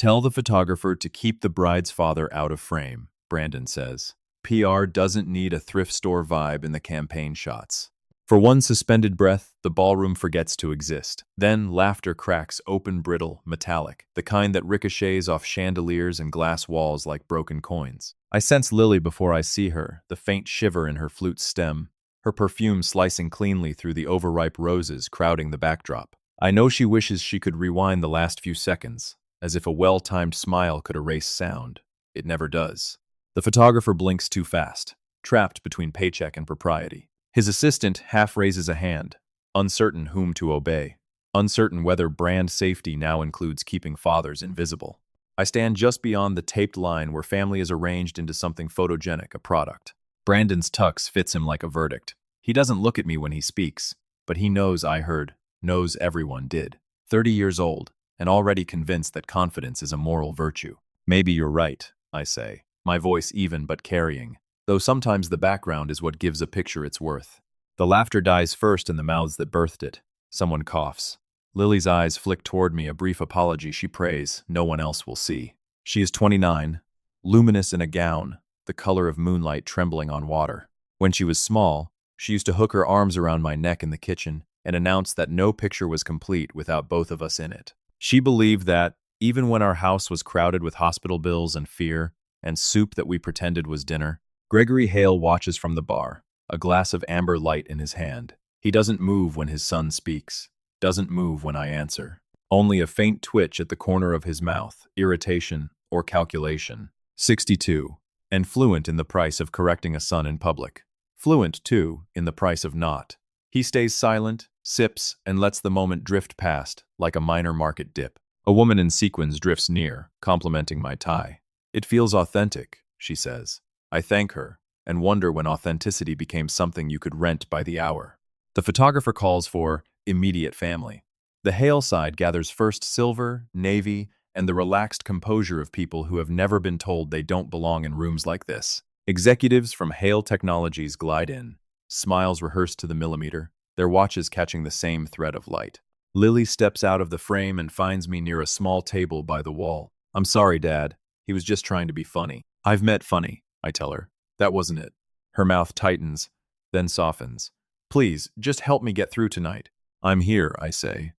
Tell the photographer to keep the bride's father out of frame, Brandon says. PR doesn't need a thrift store vibe in the campaign shots. For one suspended breath, the ballroom forgets to exist. Then laughter cracks open, brittle, metallic, the kind that ricochets off chandeliers and glass walls like broken coins. I sense Lily before I see her, the faint shiver in her flute's stem, her perfume slicing cleanly through the overripe roses crowding the backdrop. I know she wishes she could rewind the last few seconds, as if a well-timed smile could erase sound. It never does. The photographer blinks too fast, trapped between paycheck and propriety. His assistant half raises a hand, uncertain whom to obey, uncertain whether brand safety now includes keeping fathers invisible. I stand just beyond the taped line where family is arranged into something photogenic, a product. Brandon's tux fits him like a verdict. He doesn't look at me when he speaks, but he knows I heard, knows everyone did. 30 years old, and already convinced that confidence is a moral virtue. Maybe you're right, I say, my voice even but carrying, though sometimes the background is what gives a picture its worth. The laughter dies first in the mouths that birthed it. Someone coughs. Lily's eyes flick toward me, a brief apology she prays no one else will see. She is 29, luminous in a gown, the color of moonlight trembling on water. When she was small, she used to hook her arms around my neck in the kitchen and announce that no picture was complete without both of us in it. She believed that, even when our house was crowded with hospital bills and fear, and soup that we pretended was dinner, Gregory Hale watches from the bar, a glass of amber light in his hand. He doesn't move when his son speaks, doesn't move when I answer. Only a faint twitch at the corner of his mouth, irritation or calculation. 62, and fluent in the price of correcting a son in public. Fluent, too, in the price of not. He stays silent, sips, and lets the moment drift past, like a minor market dip. A woman in sequins drifts near, complimenting my tie. It feels authentic, she says. I thank her, and wonder when authenticity became something you could rent by the hour. The photographer calls for immediate family. The Hale side gathers first silver, navy, and the relaxed composure of people who have never been told they don't belong in rooms like this. Executives from Hale Technologies glide in, smiles rehearsed to the millimeter, their watches catching the same thread of light. Lily steps out of the frame and finds me near a small table by the wall. I'm sorry, Dad. He was just trying to be funny. I've met funny, I tell her. That wasn't it. Her mouth tightens, then softens. Please, just help me get through tonight. I'm here, I say.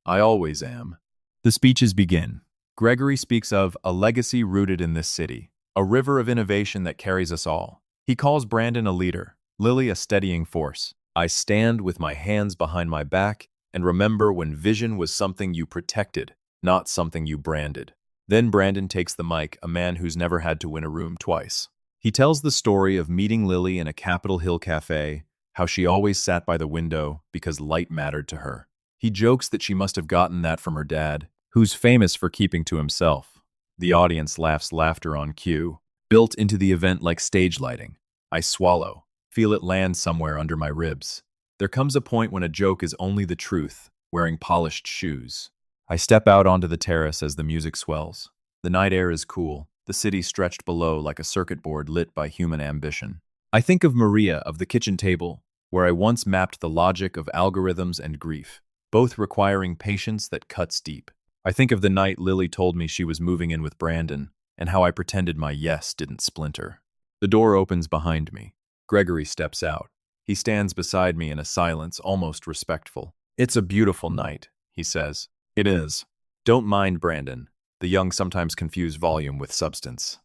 I always am. The speeches begin. Gregory speaks of a legacy rooted in this city, a river of innovation that carries us all. He calls Brandon a leader, Lily a steadying force. I stand with my hands behind my back and remember when vision was something you protected, not something you branded. Then Brandon takes the mic, a man who's never had to win a room twice. He tells the story of meeting Lily in a Capitol Hill cafe, how she always sat by the window because light mattered to her. He jokes that she must have gotten that from her dad, who's famous for keeping to himself. The audience laughs laughter on cue, built into the event like stage lighting. I swallow, feel it land somewhere under my ribs. There comes a point when a joke is only the truth, wearing polished shoes. I step out onto the terrace as the music swells. The night air is cool, the city stretched below like a circuit board lit by human ambition. I think of Maria of the kitchen table, where I once mapped the logic of algorithms and grief, both requiring patience that cuts deep. I think of the night Lily told me she was moving in with Brandon, and how I pretended my yes didn't splinter. The door opens behind me. Gregory steps out. He stands beside me in a silence almost respectful. It's a beautiful night, he says. It is. Don't mind Brandon. The young sometimes confuse volume with substance.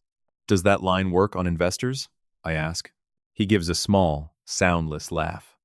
Does that line work on investors? I ask. He gives a small, soundless laugh.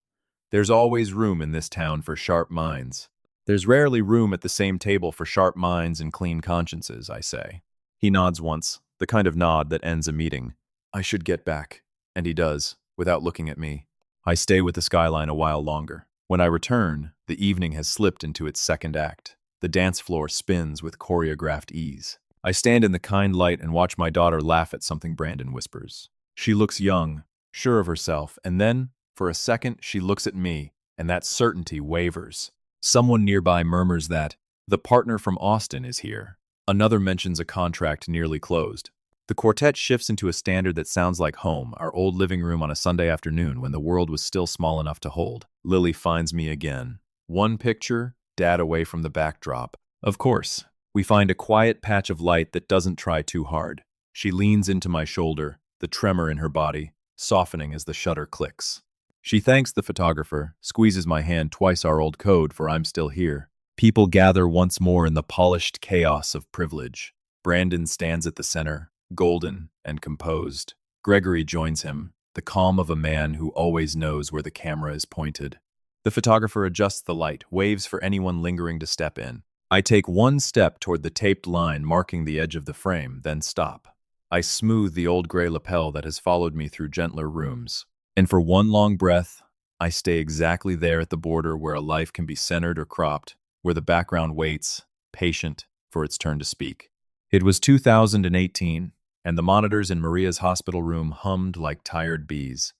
There's always room in this town for sharp minds. There's rarely room at the same table for sharp minds and clean consciences, I say. He nods once, the kind of nod that ends a meeting. I should get back. And he does, without looking at me. I stay with the skyline a while longer. When I return, the evening has slipped into its second act. The dance floor spins with choreographed ease. I stand in the kind light and watch my daughter laugh at something Brandon whispers. She looks young, sure of herself, and then, for a second, she looks at me, and that certainty wavers. Someone nearby murmurs that, the partner from Austin is here. Another mentions a contract nearly closed. The quartet shifts into a standard that sounds like home, our old living room on a Sunday afternoon when the world was still small enough to hold. Lily finds me again. One picture, Dad away from the backdrop. Of course, We find a quiet patch of light that doesn't try too hard. She leans into my shoulder, the tremor in her body softening as the shutter clicks. She thanks the photographer, squeezes my hand twice our old code for I'm still here. People gather once more in the polished chaos of privilege. Brandon stands at the center, golden and composed. Gregory joins him, the calm of a man who always knows where the camera is pointed. The photographer adjusts the light, waves for anyone lingering to step in. I take one step toward the taped line marking the edge of the frame, then stop. I smooth the old gray lapel that has followed me through gentler rooms. And for one long breath, I stay exactly there at the border where a life can be centered or cropped, where the background waits, patient, for its turn to speak. It was 2018, and the monitors in Maria's hospital room hummed like tired bees.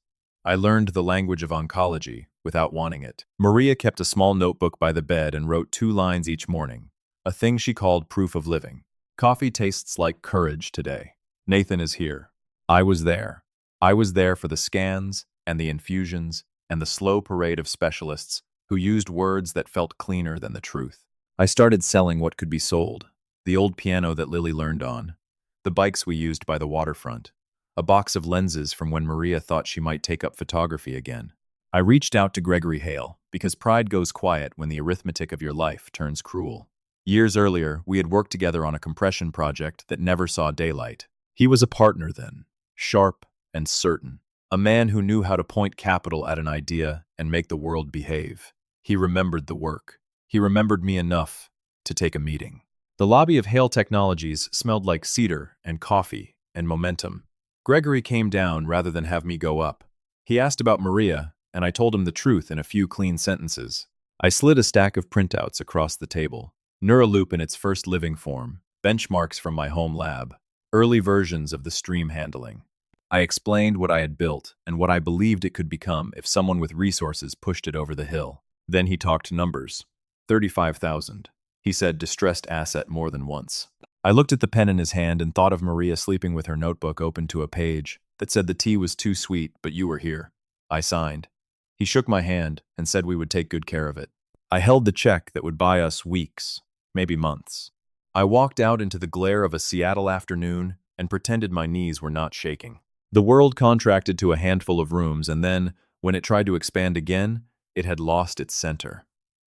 I learned the language of oncology without wanting it. Maria kept a small notebook by the bed and wrote 2 lines each morning, a thing she called proof of living. Coffee tastes like courage today. Nathan is here. I was there. I was there for the scans and the infusions and the slow parade of specialists who used words that felt cleaner than the truth. I started selling what could be sold. The old piano that Lily learned on, the bikes we used by the waterfront, a box of lenses from when Maria thought she might take up photography again. I reached out to Gregory Hale because pride goes quiet when the arithmetic of your life turns cruel. Years earlier, we had worked together on a compression project that never saw daylight. He was a partner then, sharp and certain, a man who knew how to point capital at an idea and make the world behave. He remembered the work. He remembered me enough to take a meeting. The lobby of Hale Technologies smelled like cedar and coffee and momentum. Gregory came down rather than have me go up. He asked about Maria, and I told him the truth in a few clean sentences. I slid a stack of printouts across the table. NeuraLoop in its first living form, benchmarks from my home lab, early versions of the stream handling. I explained what I had built and what I believed it could become if someone with resources pushed it over the hill. Then he talked numbers. 35,000. He said distressed asset more than once. I looked at the pen in his hand and thought of Maria sleeping with her notebook open to a page that said the tea was too sweet, but you were here. I signed. He shook my hand and said we would take good care of it. I held the check that would buy us weeks, maybe months. I walked out into the glare of a Seattle afternoon and pretended my knees were not shaking. The world contracted to a handful of rooms, and then, when it tried to expand again, it had lost its center.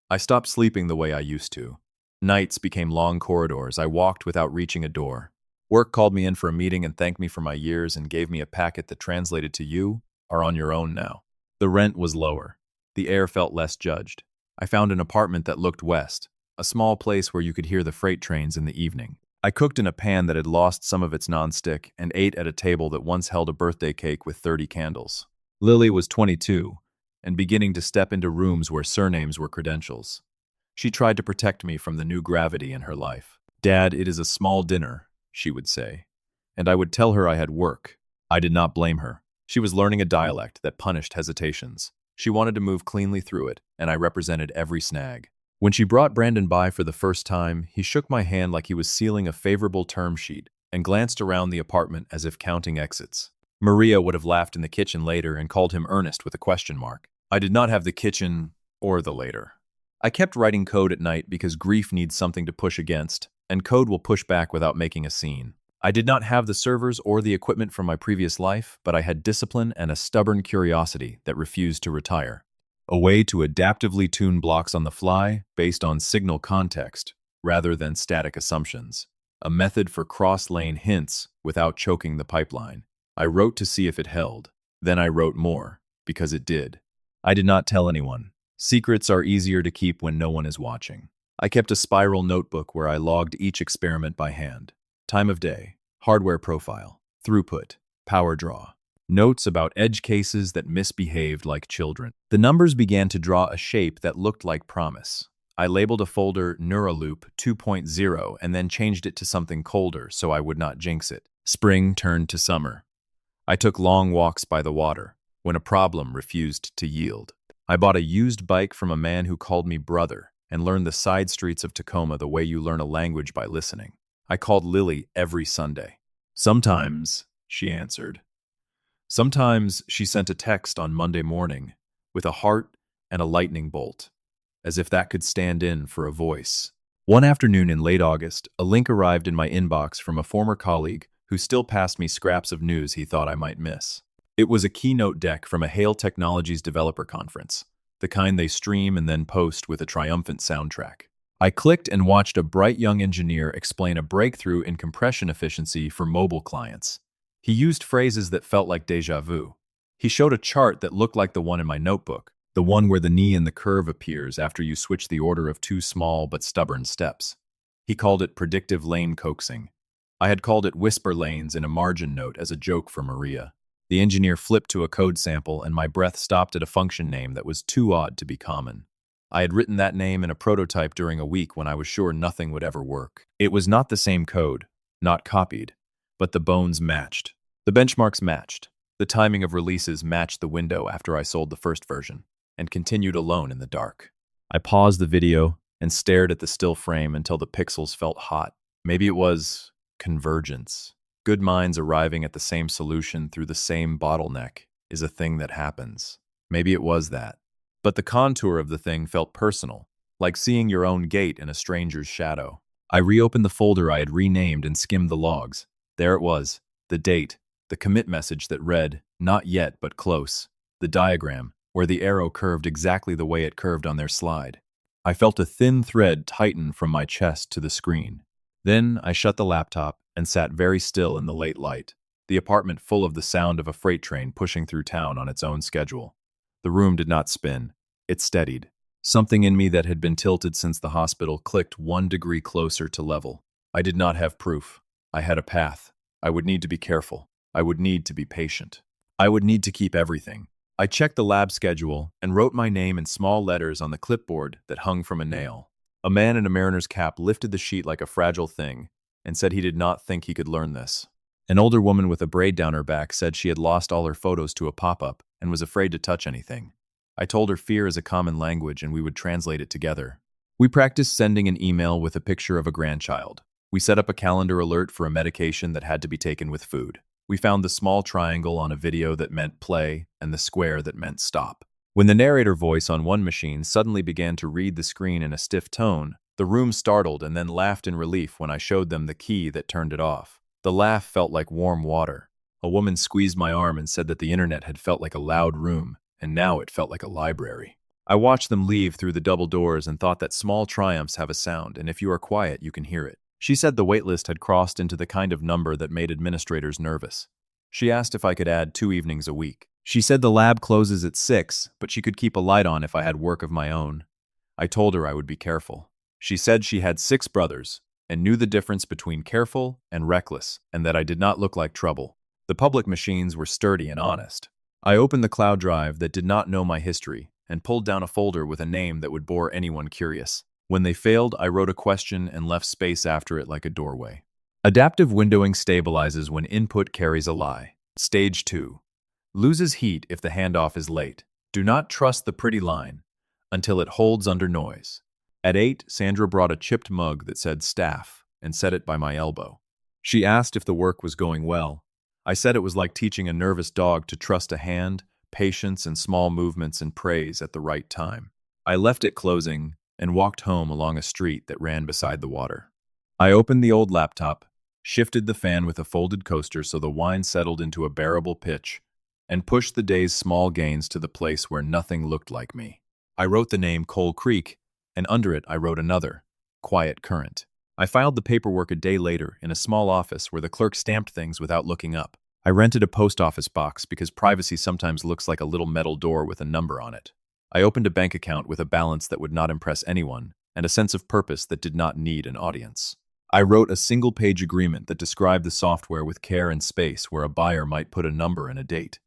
I stopped sleeping the way I used to. Nights became long corridors. I walked without reaching a door. Work called me in for a meeting and thanked me for my years and gave me a packet that translated to you are on your own now. The rent was lower. The air felt less judged. I found an apartment that looked west, a small place where you could hear the freight trains in the evening. I cooked in a pan that had lost some of its nonstick and ate at a table that once held a birthday cake with 30 candles. Lily was 22 and beginning to step into rooms where surnames were credentials. She tried to protect me from the new gravity in her life. Dad, it is a small dinner, she would say, and I would tell her I had work. I did not blame her. She was learning a dialect that punished hesitations. She wanted to move cleanly through it, and I represented every snag. When she brought Brandon by for the first time, he shook my hand like he was sealing a favorable term sheet and glanced around the apartment as if counting exits. Maria would have laughed in the kitchen later and called him Ernest with a question mark. I did not have the kitchen or the later. I kept writing code at night because grief needs something to push against, and code will push back without making a scene. I did not have the servers or the equipment from my previous life, but I had discipline and a stubborn curiosity that refused to retire. A way to adaptively tune blocks on the fly based on signal context rather than static assumptions. A method for cross-lane hints without choking the pipeline. I wrote to see if it held. Then I wrote more, because it did. I did not tell anyone. Secrets are easier to keep when no one is watching. I kept a spiral notebook where I logged each experiment by hand. Time of day, hardware profile, throughput, power draw. Notes about edge cases that misbehaved like children. The numbers began to draw a shape that looked like promise. I labeled a folder NeuraLoop 2.0 and then changed it to something colder so I would not jinx it. Spring turned to summer. I took long walks by the water when a problem refused to yield. I bought a used bike from a man who called me brother and learned the side streets of Tacoma the way you learn a language by listening. I called Lily every Sunday. Sometimes, she answered. Sometimes she sent a text on Monday morning with a heart and a lightning bolt, as if that could stand in for a voice. One afternoon in late August, a link arrived in my inbox from a former colleague who still passed me scraps of news he thought I might miss. It was a keynote deck from a Hale Technologies developer conference, the kind they stream and then post with a triumphant soundtrack. I clicked and watched a bright young engineer explain a breakthrough in compression efficiency for mobile clients. He used phrases that felt like déjà vu. He showed a chart that looked like the one in my notebook, the one where the knee in the curve appears after you switch the order of two small but stubborn steps. He called it predictive lane coaxing. I had called it whisper lanes in a margin note as a joke for Maria. The engineer flipped to a code sample and my breath stopped at a function name that was too odd to be common. I had written that name in a prototype during a week when I was sure nothing would ever work. It was not the same code, not copied, but the bones matched. The benchmarks matched. The timing of releases matched the window after I sold the first version, and continued alone in the dark. I paused the video and stared at the still frame until the pixels felt hot. Maybe it was convergence. Good minds arriving at the same solution through the same bottleneck is a thing that happens. Maybe it was that. But the contour of the thing felt personal, like seeing your own gait in a stranger's shadow. I reopened the folder I had renamed and skimmed the logs. There it was, the date, the commit message that read, "Not yet, but close," the diagram, where the arrow curved exactly the way it curved on their slide. I felt a thin thread tighten from my chest to the screen. Then I shut the laptop and sat very still in the late light, the apartment full of the sound of a freight train pushing through town on its own schedule. The room did not spin. It steadied. Something in me that had been tilted since the hospital clicked 1 degree closer to level. I did not have proof. I had a path. I would need to be careful. I would need to be patient. I would need to keep everything. I checked the lab schedule and wrote my name in small letters on the clipboard that hung from a nail. A man in a mariner's cap lifted the sheet like a fragile thing and said he did not think he could learn this. An older woman with a braid down her back said she had lost all her photos to a pop-up and was afraid to touch anything. I told her fear is a common language and we would translate it together. We practiced sending an email with a picture of a grandchild. We set up a calendar alert for a medication that had to be taken with food. We found the small triangle on a video that meant play and the square that meant stop. When the narrator voice on one machine suddenly began to read the screen in a stiff tone, the room startled and then laughed in relief when I showed them the key that turned it off. The laugh felt like warm water. A woman squeezed my arm and said that the internet had felt like a loud room, and now it felt like a library. I watched them leave through the double doors and thought that small triumphs have a sound, and if you are quiet, you can hear it. She said the waitlist had crossed into the kind of number that made administrators nervous. She asked if I could add 2 evenings a week. She said the lab closes at 6, but she could keep a light on if I had work of my own. I told her I would be careful. She said she had 6 brothers and knew the difference between careful and reckless, and that I did not look like trouble. The public machines were sturdy and honest. I opened the cloud drive that did not know my history and pulled down a folder with a name that would bore anyone curious. When they failed, I wrote a question and left space after it like a doorway. Adaptive windowing stabilizes when input carries a lie. Stage 2. Loses heat if the handoff is late. Do not trust the pretty line until it holds under noise. At 8, Sandra brought a chipped mug that said staff and set it by my elbow. She asked if the work was going well. I said it was like teaching a nervous dog to trust a hand, patience, and small movements and praise at the right time. I left it closing and walked home along a street that ran beside the water. I opened the old laptop, shifted the fan with a folded coaster so the wine settled into a bearable pitch, and pushed the day's small gains to the place where nothing looked like me. I wrote the name Coal Creek, and under it I wrote another, Quiet Current. I filed the paperwork a day later in a small office where the clerk stamped things without looking up. I rented a post office box because privacy sometimes looks like a little metal door with a number on it. I opened a bank account with a balance that would not impress anyone and a sense of purpose that did not need an audience. I wrote a single-page agreement that described the software with care and space where a buyer might put a number and a date.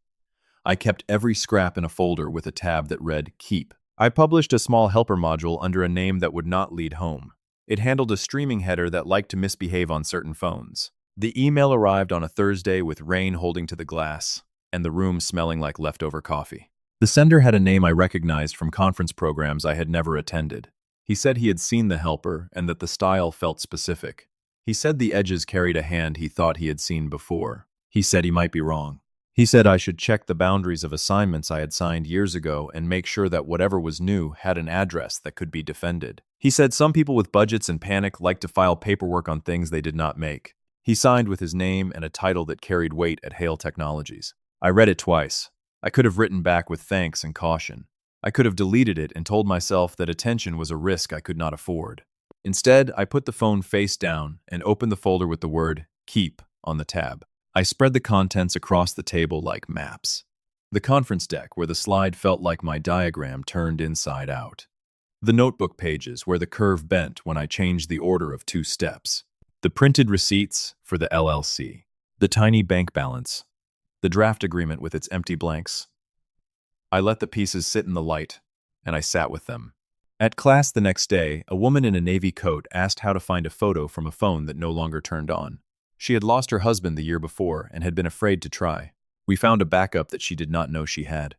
I kept every scrap in a folder with a tab that read Keep. I published a small helper module under a name that would not lead home. It handled a streaming header that liked to misbehave on certain phones. The email arrived on a Thursday with rain holding to the glass and the room smelling like leftover coffee. The sender had a name I recognized from conference programs I had never attended. He said he had seen the helper and that the style felt specific. He said the edges carried a hand he thought he had seen before. He said he might be wrong. He said I should check the boundaries of assignments I had signed years ago and make sure that whatever was new had an address that could be defended. He said some people with budgets and panic like to file paperwork on things they did not make. He signed with his name and a title that carried weight at Hale Technologies. I read it twice. I could have written back with thanks and caution. I could have deleted it and told myself that attention was a risk I could not afford. Instead, I put the phone face down and opened the folder with the word "Keep" on the tab. I spread the contents across the table like maps. The conference deck where the slide felt like my diagram turned inside out. The notebook pages where the curve bent when I changed the order of 2 steps. The printed receipts for the LLC. The tiny bank balance. The draft agreement with its empty blanks. I let the pieces sit in the light, and I sat with them. At class the next day, a woman in a navy coat asked how to find a photo from a phone that no longer turned on. She had lost her husband the year before and had been afraid to try. We found a backup that she did not know she had.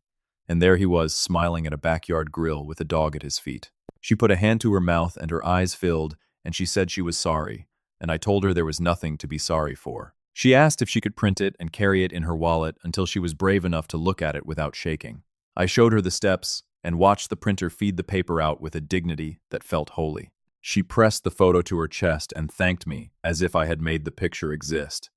And there he was, smiling at a backyard grill with a dog at his feet. She put a hand to her mouth and her eyes filled, and she said she was sorry, and I told her there was nothing to be sorry for. She asked if she could print it and carry it in her wallet until she was brave enough to look at it without shaking. I showed her the steps and watched the printer feed the paper out with a dignity that felt holy. She pressed the photo to her chest and thanked me as if I had made the picture exist.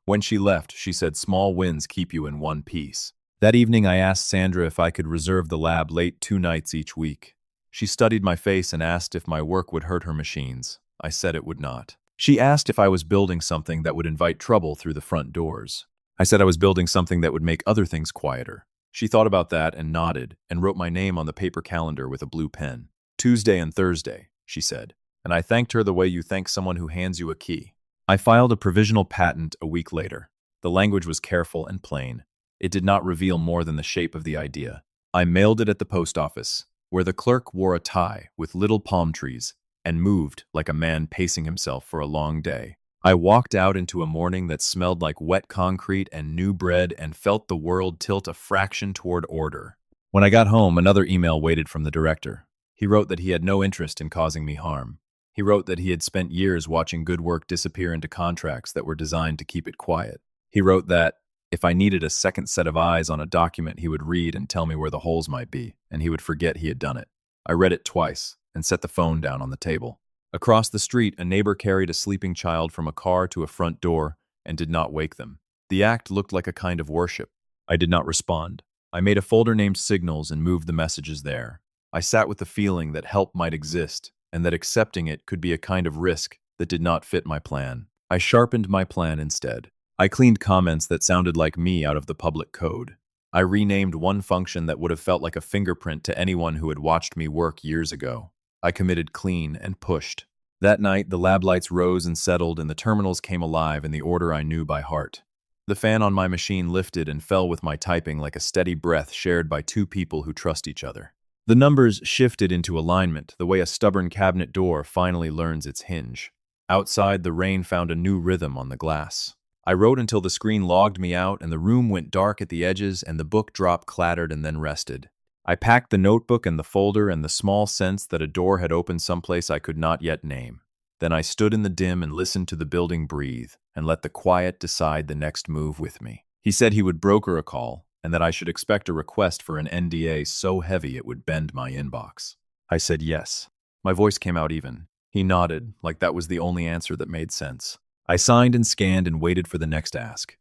When she left, she said small wins keep you in one piece. That evening, I asked Sandra if I could reserve the lab late 2 nights each week. She studied my face and asked if my work would hurt her machines. I said it would not. She asked if I was building something that would invite trouble through the front doors. I said I was building something that would make other things quieter. She thought about that and nodded and wrote my name on the paper calendar with a blue pen. Tuesday and Thursday, she said, and I thanked her the way you thank someone who hands you a key. I filed a provisional patent a week later. The language was careful and plain. It did not reveal more than the shape of the idea. I mailed it at the post office, where the clerk wore a tie with little palm trees and moved like a man pacing himself for a long day. I walked out into a morning that smelled like wet concrete and new bread and felt the world tilt a fraction toward order. When I got home, another email waited from the director. He wrote that he had no interest in causing me harm. He wrote that he had spent years watching good work disappear into contracts that were designed to keep it quiet. He wrote that if I needed a second set of eyes on a document, he would read and tell me where the holes might be, and he would forget he had done it. I read it twice and set the phone down on the table. Across the street, a neighbor carried a sleeping child from a car to a front door and did not wake them. The act looked like a kind of worship. I did not respond. I made a folder named Signals and moved the messages there. I sat with the feeling that help might exist and that accepting it could be a kind of risk that did not fit my plan. I sharpened my plan instead. I cleaned comments that sounded like me out of the public code. I renamed one function that would have felt like a fingerprint to anyone who had watched me work years ago. I committed clean and pushed. That night, the lab lights rose and settled and the terminals came alive in the order I knew by heart. The fan on my machine lifted and fell with my typing like a steady breath shared by 2 people who trust each other. The numbers shifted into alignment, the way a stubborn cabinet door finally learns its hinge. Outside, the rain found a new rhythm on the glass. I wrote until the screen logged me out and the room went dark at the edges and the book drop clattered and then rested. I packed the notebook and the folder and the small sense that a door had opened someplace I could not yet name. Then I stood in the dim and listened to the building breathe and let the quiet decide the next move with me. He said he would broker a call and that I should expect a request for an NDA so heavy it would bend my inbox. I said yes. My voice came out even. He nodded, like that was the only answer that made sense. I signed and scanned and waited for the next ask.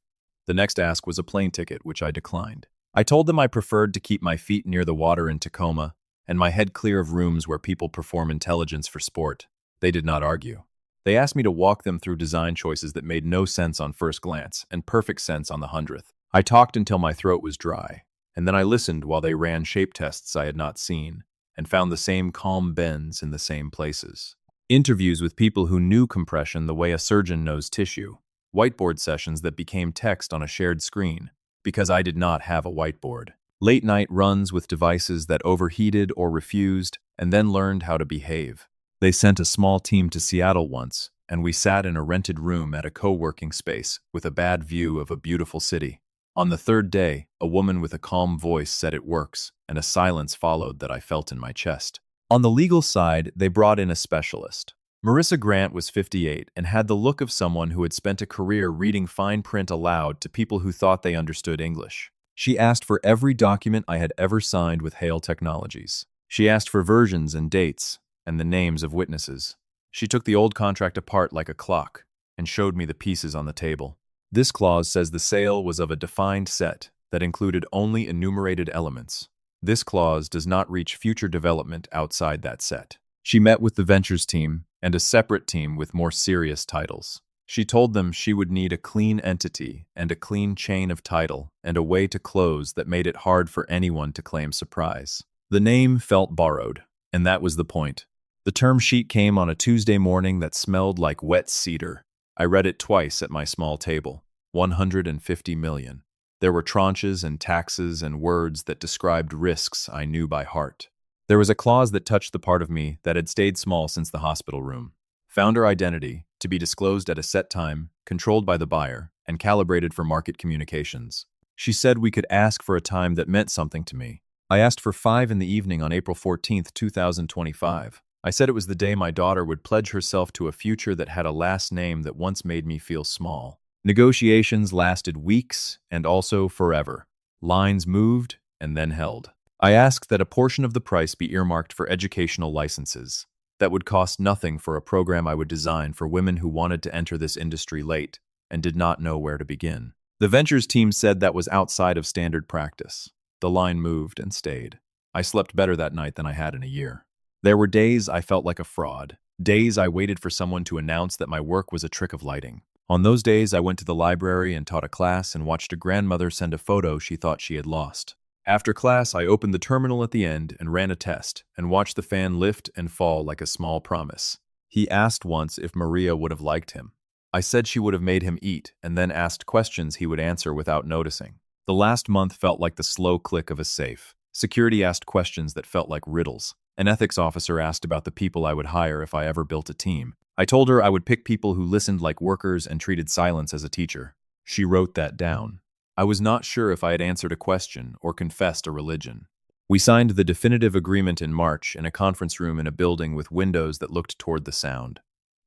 The next ask was a plane ticket, which I declined. I told them I preferred to keep my feet near the water in Tacoma and my head clear of rooms where people perform intelligence for sport. They did not argue. They asked me to walk them through design choices that made no sense on first glance and perfect sense on the 100th. I talked until my throat was dry, and then I listened while they ran shape tests I had not seen and found the same calm bends in the same places. Interviews with people who knew compression the way a surgeon knows tissue. Whiteboard sessions that became text on a shared screen, because I did not have a whiteboard. Late-night runs with devices that overheated or refused, and then learned how to behave. They sent a small team to Seattle once, and we sat in a rented room at a co-working space with a bad view of a beautiful city. On the 3rd day, a woman with a calm voice said it works, and a silence followed that I felt in my chest. On the legal side, they brought in a specialist. Marissa Grant was 58 and had the look of someone who had spent a career reading fine print aloud to people who thought they understood English. She asked for every document I had ever signed with Hale Technologies. She asked for versions and dates and the names of witnesses. She took the old contract apart like a clock and showed me the pieces on the table. This clause says the sale was of a defined set that included only enumerated elements. This clause does not reach future development outside that set. She met with the ventures team and a separate team with more serious titles. She told them she would need a clean entity and a clean chain of title and a way to close that made it hard for anyone to claim surprise. The name felt borrowed, and that was the point. The term sheet came on a Tuesday morning that smelled like wet cedar. I read it twice at my small table. 150 million. There were tranches and taxes and words that described risks I knew by heart. There was a clause that touched the part of me that had stayed small since the hospital room. Founder identity, to be disclosed at a set time, controlled by the buyer, and calibrated for market communications. She said we could ask for a time that meant something to me. I asked for 5 in the evening on April 14, 2025. I said it was the day my daughter would pledge herself to a future that had a last name that once made me feel small. Negotiations lasted weeks and also forever. Lines moved and then held. I asked that a portion of the price be earmarked for educational licenses. That would cost nothing for a program I would design for women who wanted to enter this industry late and did not know where to begin. The ventures team said that was outside of standard practice. The line moved and stayed. I slept better that night than I had in a year. There were days I felt like a fraud. Days I waited for someone to announce that my work was a trick of lighting. On those days, I went to the library and taught a class and watched a grandmother send a photo she thought she had lost. After class, I opened the terminal at the end and ran a test and watched the fan lift and fall like a small promise. He asked once if Maria would have liked him. I said she would have made him eat and then asked questions he would answer without noticing. The last month felt like the slow click of a safe. Security asked questions that felt like riddles. An ethics officer asked about the people I would hire if I ever built a team. I told her I would pick people who listened like workers and treated silence as a teacher. She wrote that down. I was not sure if I had answered a question or confessed a religion. We signed the definitive agreement in March in a conference room in a building with windows that looked toward the sound.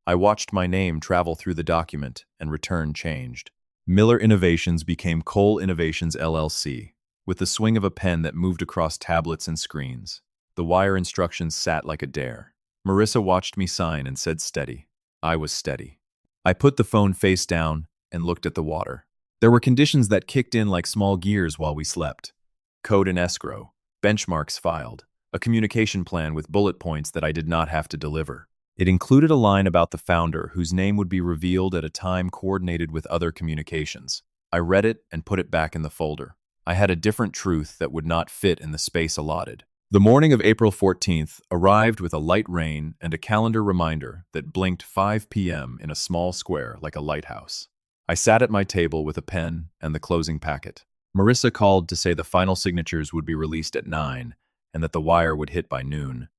I watched my name travel through the document and return changed. Miller Innovations became Cole Innovations LLC, with the swing of a pen that moved across tablets and screens. The wire instructions sat like a dare. Marissa watched me sign and said steady. I was steady. I put the phone face down and looked at the water. There were conditions that kicked in like small gears while we slept. Code in escrow, benchmarks filed, a communication plan with bullet points that I did not have to deliver. It included a line about the founder whose name would be revealed at a time coordinated with other communications. I read it and put it back in the folder. I had a different truth that would not fit in the space allotted. The morning of April 14th arrived with a light rain and a calendar reminder that blinked 5 p.m. in a small square like a lighthouse. I sat at my table with a pen and the closing packet. Marissa called to say the final signatures would be released at 9 and that the wire would hit by noon.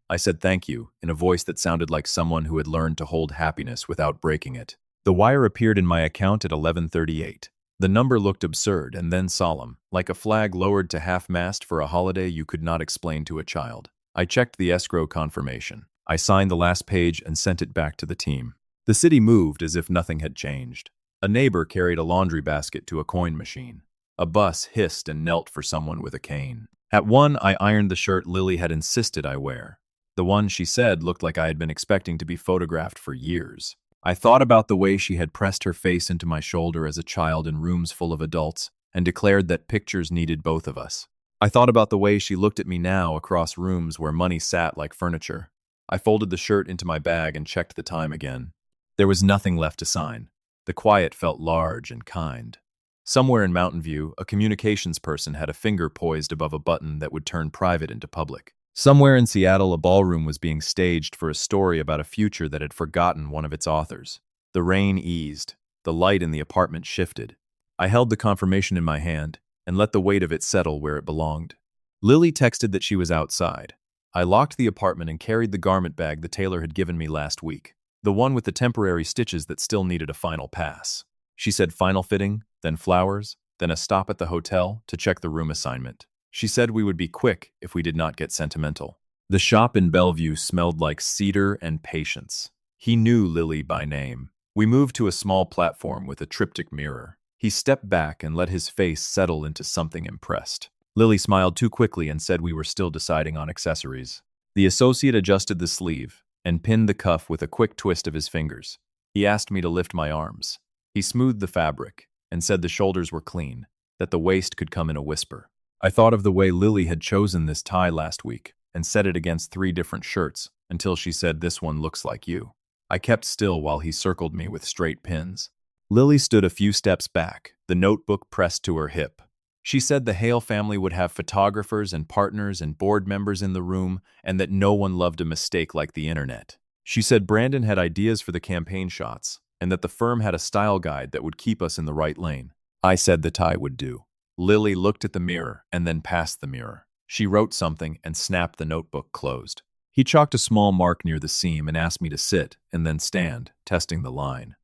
I said thank you in a voice that sounded like someone who had learned to hold happiness without breaking it. The wire appeared in my account at 11:38. The number looked absurd and then solemn, like a flag lowered to half-mast for a holiday you could not explain to a child. I checked the escrow confirmation. I signed the last page and sent it back to the team. The city moved as if nothing had changed. A neighbor carried a laundry basket to a coin machine. A bus hissed and knelt for someone with a cane. At 1, I ironed the shirt Lily had insisted I wear. The one she said looked like I had been expecting to be photographed for years. I thought about the way she had pressed her face into my shoulder as a child in rooms full of adults and declared that pictures needed both of us. I thought about the way she looked at me now across rooms where money sat like furniture. I folded the shirt into my bag and checked the time again. There was nothing left to sign. The quiet felt large and kind. Somewhere in Mountain View, a communications person had a finger poised above a button that would turn private into public. Somewhere in Seattle, a ballroom was being staged for a story about a future that had forgotten one of its authors. The rain eased. The light in the apartment shifted. I held the confirmation in my hand and let the weight of it settle where it belonged. Lily texted that she was outside. I locked the apartment and carried the garment bag the tailor had given me last week, the one with the temporary stitches that still needed a final pass. She said final fitting, then flowers, then a stop at the hotel to check the room assignment. She said we would be quick if we did not get sentimental. The shop in Bellevue smelled like cedar and patience. He knew Lily by name. We moved to a small platform with a triptych mirror. He stepped back and let his face settle into something impressed. Lily smiled too quickly and said we were still deciding on accessories. The associate adjusted the sleeve and pinned the cuff with a quick twist of his fingers. He asked me to lift my arms. He smoothed the fabric and said the shoulders were clean, that the waist could come in a whisper. I thought of the way Lily had chosen this tie last week and set it against 3 different shirts until she said, "This one looks like you." I kept still while he circled me with straight pins. Lily stood a few steps back, the notebook pressed to her hip. She said the Hale family would have photographers and partners and board members in the room, and that no one loved a mistake like the internet. She said Brandon had ideas for the campaign shots, and that the firm had a style guide that would keep us in the right lane. I said the tie would do. Lily looked at the mirror and then past the mirror. She wrote something and snapped the notebook closed. He chalked a small mark near the seam and asked me to sit and then stand, testing the line.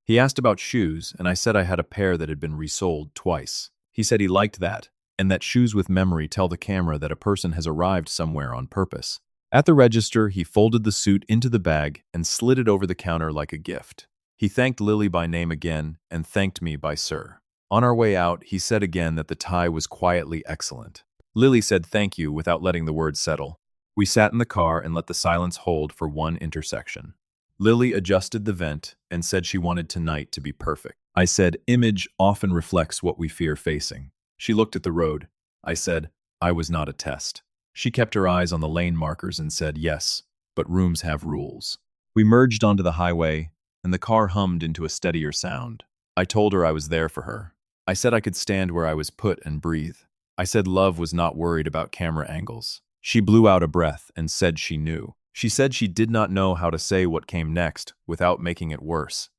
He asked about shoes, and I said I had a pair that had been resold twice. He said he liked that, and that shoes with memory tell the camera that a person has arrived somewhere on purpose. At the register, he folded the suit into the bag and slid it over the counter like a gift. He thanked Lily by name again and thanked me by sir. On our way out, he said again that the tie was quietly excellent. Lily said thank you without letting the words settle. We sat in the car and let the silence hold for one intersection. Lily adjusted the vent and said she wanted tonight to be perfect. I said, image often reflects what we fear facing. She looked at the road. I said, I was not a test. She kept her eyes on the lane markers and said, yes, but rooms have rules. We merged onto the highway, and the car hummed into a steadier sound. I told her I was there for her. I said I could stand where I was put and breathe. I said love was not worried about camera angles. She blew out a breath and said she knew. She said she did not know how to say what came next without making it worse.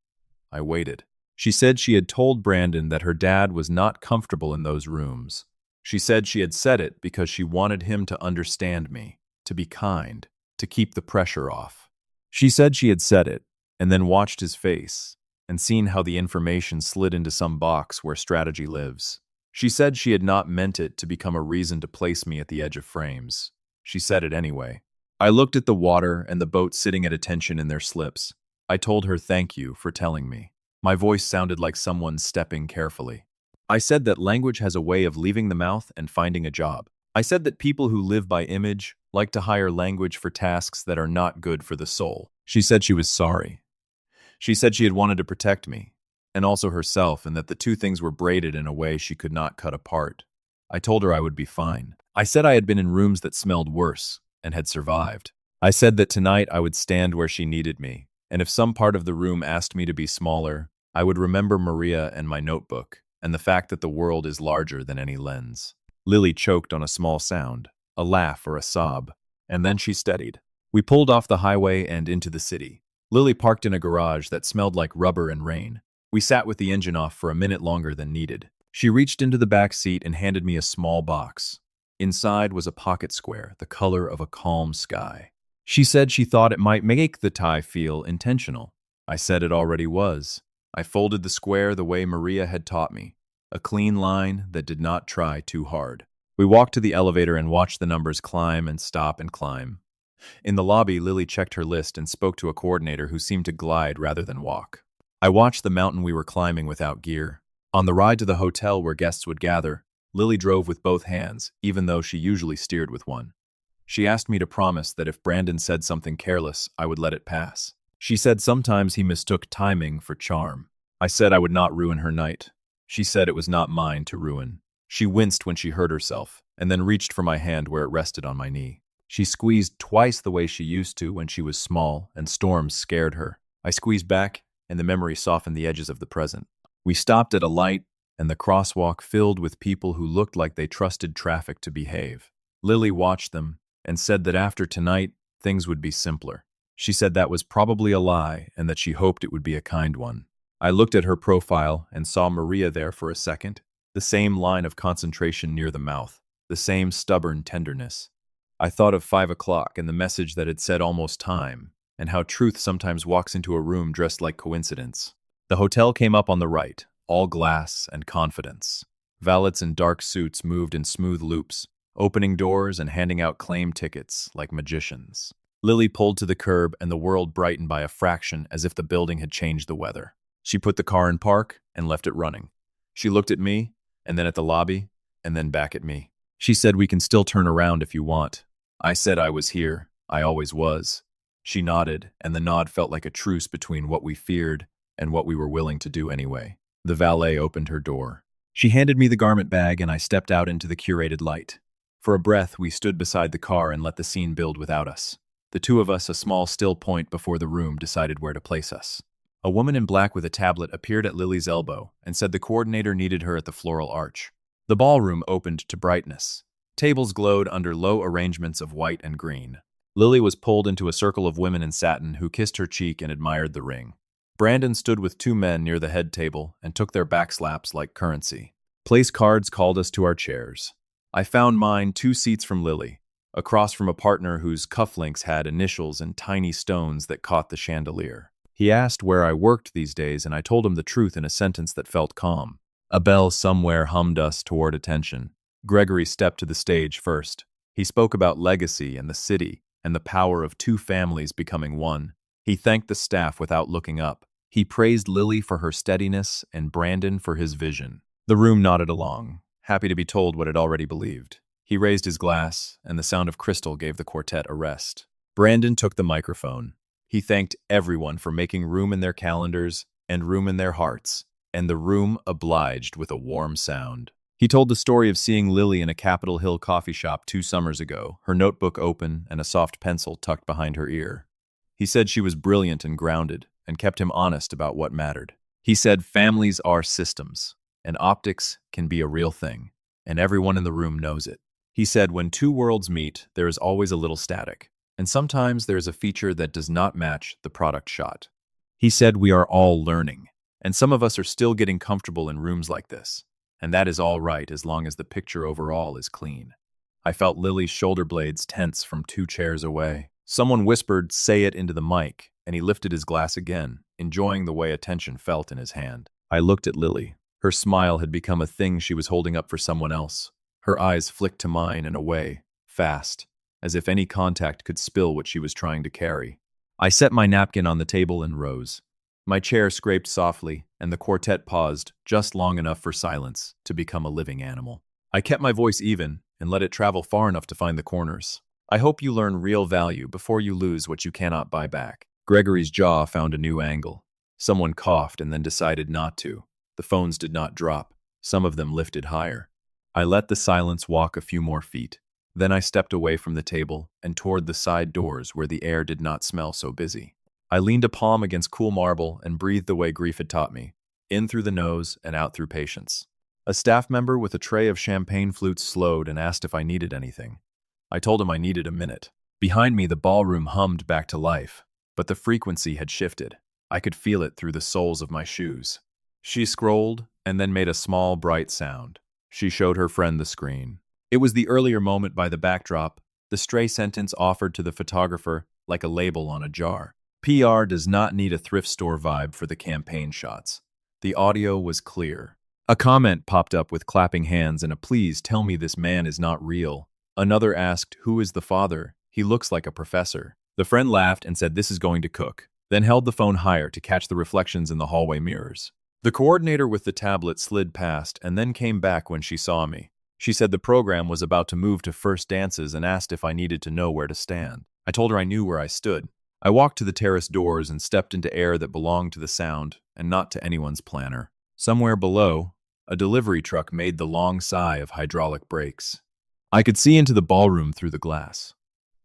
I waited. She said she had told Brandon that her dad was not comfortable in those rooms. She said she had said it because she wanted him to understand me, to be kind, to keep the pressure off. She said she had said it, and then watched his face, and seen how the information slid into some box where strategy lives. She said she had not meant it to become a reason to place me at the edge of frames. She said it anyway. I looked at the water and the boat sitting at attention in their slips. I told her thank you for telling me. My voice sounded like someone stepping carefully. I said that language has a way of leaving the mouth and finding a job. I said that people who live by image like to hire language for tasks that are not good for the soul. She said she was sorry. She said she had wanted to protect me, and also herself, and that the two things were braided in a way she could not cut apart. I told her I would be fine. I said I had been in rooms that smelled worse and had survived. I said that tonight I would stand where she needed me, and if some part of the room asked me to be smaller, I would remember Maria and my notebook, and the fact that the world is larger than any lens. Lily choked on a small sound, a laugh or a sob, and then she steadied. We pulled off the highway and into the city. Lily parked in a garage that smelled like rubber and rain. We sat with the engine off for a minute longer than needed. She reached into the back seat and handed me a small box. Inside was a pocket square, the color of a calm sky. She said she thought it might make the tie feel intentional. I said it already was. I folded the square the way Maria had taught me, a clean line that did not try too hard. We walked to the elevator and watched the numbers climb and stop and climb. In the lobby, Lily checked her list and spoke to a coordinator who seemed to glide rather than walk. I watched the mountain we were climbing without gear. On the ride to the hotel where guests would gather, Lily drove with both hands, even though she usually steered with one. She asked me to promise that if Brandon said something careless, I would let it pass. She said sometimes he mistook timing for charm. I said I would not ruin her night. She said it was not mine to ruin. She winced when she heard herself, and then reached for my hand where it rested on my knee. She squeezed twice the way she used to when she was small, and storms scared her. I squeezed back, and the memory softened the edges of the present. We stopped at a light, and the crosswalk filled with people who looked like they trusted traffic to behave. Lily watched them, and said that after tonight, things would be simpler. She said that was probably a lie, and that she hoped it would be a kind one. I looked at her profile and saw Maria there for a second, the same line of concentration near the mouth, the same stubborn tenderness. I thought of 5 o'clock and the message that had said almost time, and how truth sometimes walks into a room dressed like coincidence. The hotel came up on the right, all glass and confidence. Valets in dark suits moved in smooth loops, opening doors and handing out claim tickets like magicians. Lily pulled to the curb and the world brightened by a fraction as if the building had changed the weather. She put the car in park and left it running. She looked at me, and then at the lobby, and then back at me. She said, "We can still turn around if you want." I said I was here. I always was. She nodded, and the nod felt like a truce between what we feared and what we were willing to do anyway. The valet opened her door. She handed me the garment bag, and I stepped out into the curated light. For a breath, we stood beside the car and let the scene build without us. The two of us, a small still point before the room, decided where to place us. A woman in black with a tablet appeared at Lily's elbow and said the coordinator needed her at the floral arch. The ballroom opened to brightness. Tables glowed under low arrangements of white and green. Lily was pulled into a circle of women in satin who kissed her cheek and admired the ring. Brandon stood with two men near the head table and took their backslaps like currency. Place cards called us to our chairs. I found mine 2 seats from Lily, across from a partner whose cufflinks had initials and tiny stones that caught the chandelier. He asked where I worked these days, and I told him the truth in a sentence that felt calm. A bell somewhere hummed us toward attention. Gregory stepped to the stage first. He spoke about legacy and the city and the power of 2 families becoming one. He thanked the staff without looking up. He praised Lily for her steadiness and Brandon for his vision. The room nodded along, happy to be told what it already believed. He raised his glass, and the sound of crystal gave the quartet a rest. Brandon took the microphone. He thanked everyone for making room in their calendars and room in their hearts, and the room obliged with a warm sound. He told the story of seeing Lily in a Capitol Hill coffee shop 2 summers ago, her notebook open and a soft pencil tucked behind her ear. He said she was brilliant and grounded, and kept him honest about what mattered. He said families are systems, and optics can be a real thing, and everyone in the room knows it. He said when 2 worlds meet, there is always a little static, and sometimes there is a feature that does not match the product shot. He said we are all learning, and some of us are still getting comfortable in rooms like this, and that is all right as long as the picture overall is clean. I felt Lily's shoulder blades tense from 2 chairs away. Someone whispered, "Say it," into the mic, and he lifted his glass again, enjoying the way attention felt in his hand. I looked at Lily. Her smile had become a thing she was holding up for someone else. Her eyes flicked to mine and away, fast, as if any contact could spill what she was trying to carry. I set my napkin on the table and rose. My chair scraped softly, and the quartet paused just long enough for silence to become a living animal. I kept my voice even and let it travel far enough to find the corners. I hope you learn real value before you lose what you cannot buy back. Gregory's jaw found a new angle. Someone coughed and then decided not to. The phones did not drop. Some of them lifted higher. I let the silence walk a few more feet. Then I stepped away from the table and toward the side doors where the air did not smell so busy. I leaned a palm against cool marble and breathed the way grief had taught me, in through the nose and out through patience. A staff member with a tray of champagne flutes slowed and asked if I needed anything. I told him I needed a minute. Behind me, the ballroom hummed back to life, but the frequency had shifted. I could feel it through the soles of my shoes. She scrolled and then made a small, bright sound. She showed her friend the screen. It was the earlier moment by the backdrop, the stray sentence offered to the photographer like a label on a jar. PR does not need a thrift store vibe for the campaign shots. The audio was clear. A comment popped up with clapping hands and a "Please tell me this man is not real." Another asked, "Who is the father? He looks like a professor." The friend laughed and said, "This is going to cook," then held the phone higher to catch the reflections in the hallway mirrors. The coordinator with the tablet slid past and then came back when she saw me. She said the program was about to move to first dances and asked if I needed to know where to stand. I told her I knew where I stood. I walked to the terrace doors and stepped into air that belonged to the sound and not to anyone's planner. Somewhere below, a delivery truck made the long sigh of hydraulic brakes. I could see into the ballroom through the glass.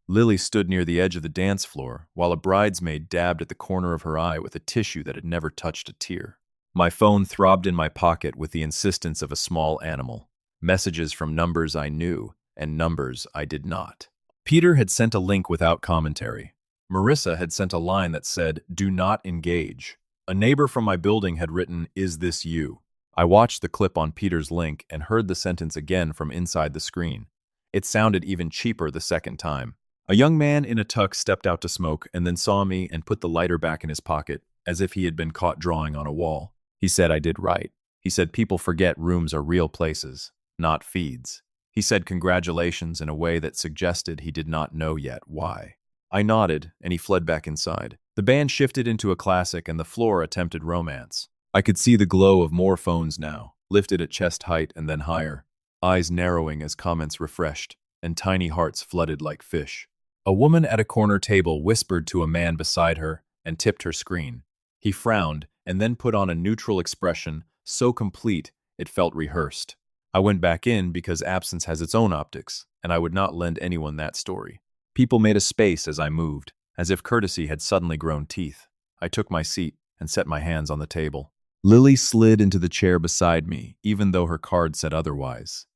Lily stood near the edge of the dance floor, while a bridesmaid dabbed at the corner of her eye with a tissue that had never touched a tear. My phone throbbed in my pocket with the insistence of a small animal. Messages from numbers I knew and numbers I did not. Peter had sent a link without commentary. Marissa had sent a line that said, "Do not engage." A neighbor from my building had written, "Is this you?" I watched the clip on Peter's link and heard the sentence again from inside the screen. It sounded even cheaper the second time. A young man in a tux stepped out to smoke and then saw me and put the lighter back in his pocket, as if he had been caught drawing on a wall. He said I did right. He said people forget rooms are real places, not feeds. He said congratulations in a way that suggested he did not know yet why. I nodded, and he fled back inside. The band shifted into a classic, and the floor attempted romance. I could see the glow of more phones now, lifted at chest height and then higher, eyes narrowing as comments refreshed, and tiny hearts flooded like fish. A woman at a corner table whispered to a man beside her and tipped her screen. He frowned and then put on a neutral expression, so complete it felt rehearsed. I went back in because absence has its own optics, and I would not lend anyone that story. People made a space as I moved, as if courtesy had suddenly grown teeth. I took my seat and set my hands on the table. Lily slid into the chair beside me, even though her card said otherwise.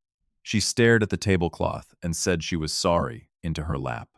She stared at the tablecloth and said she was sorry into her lap.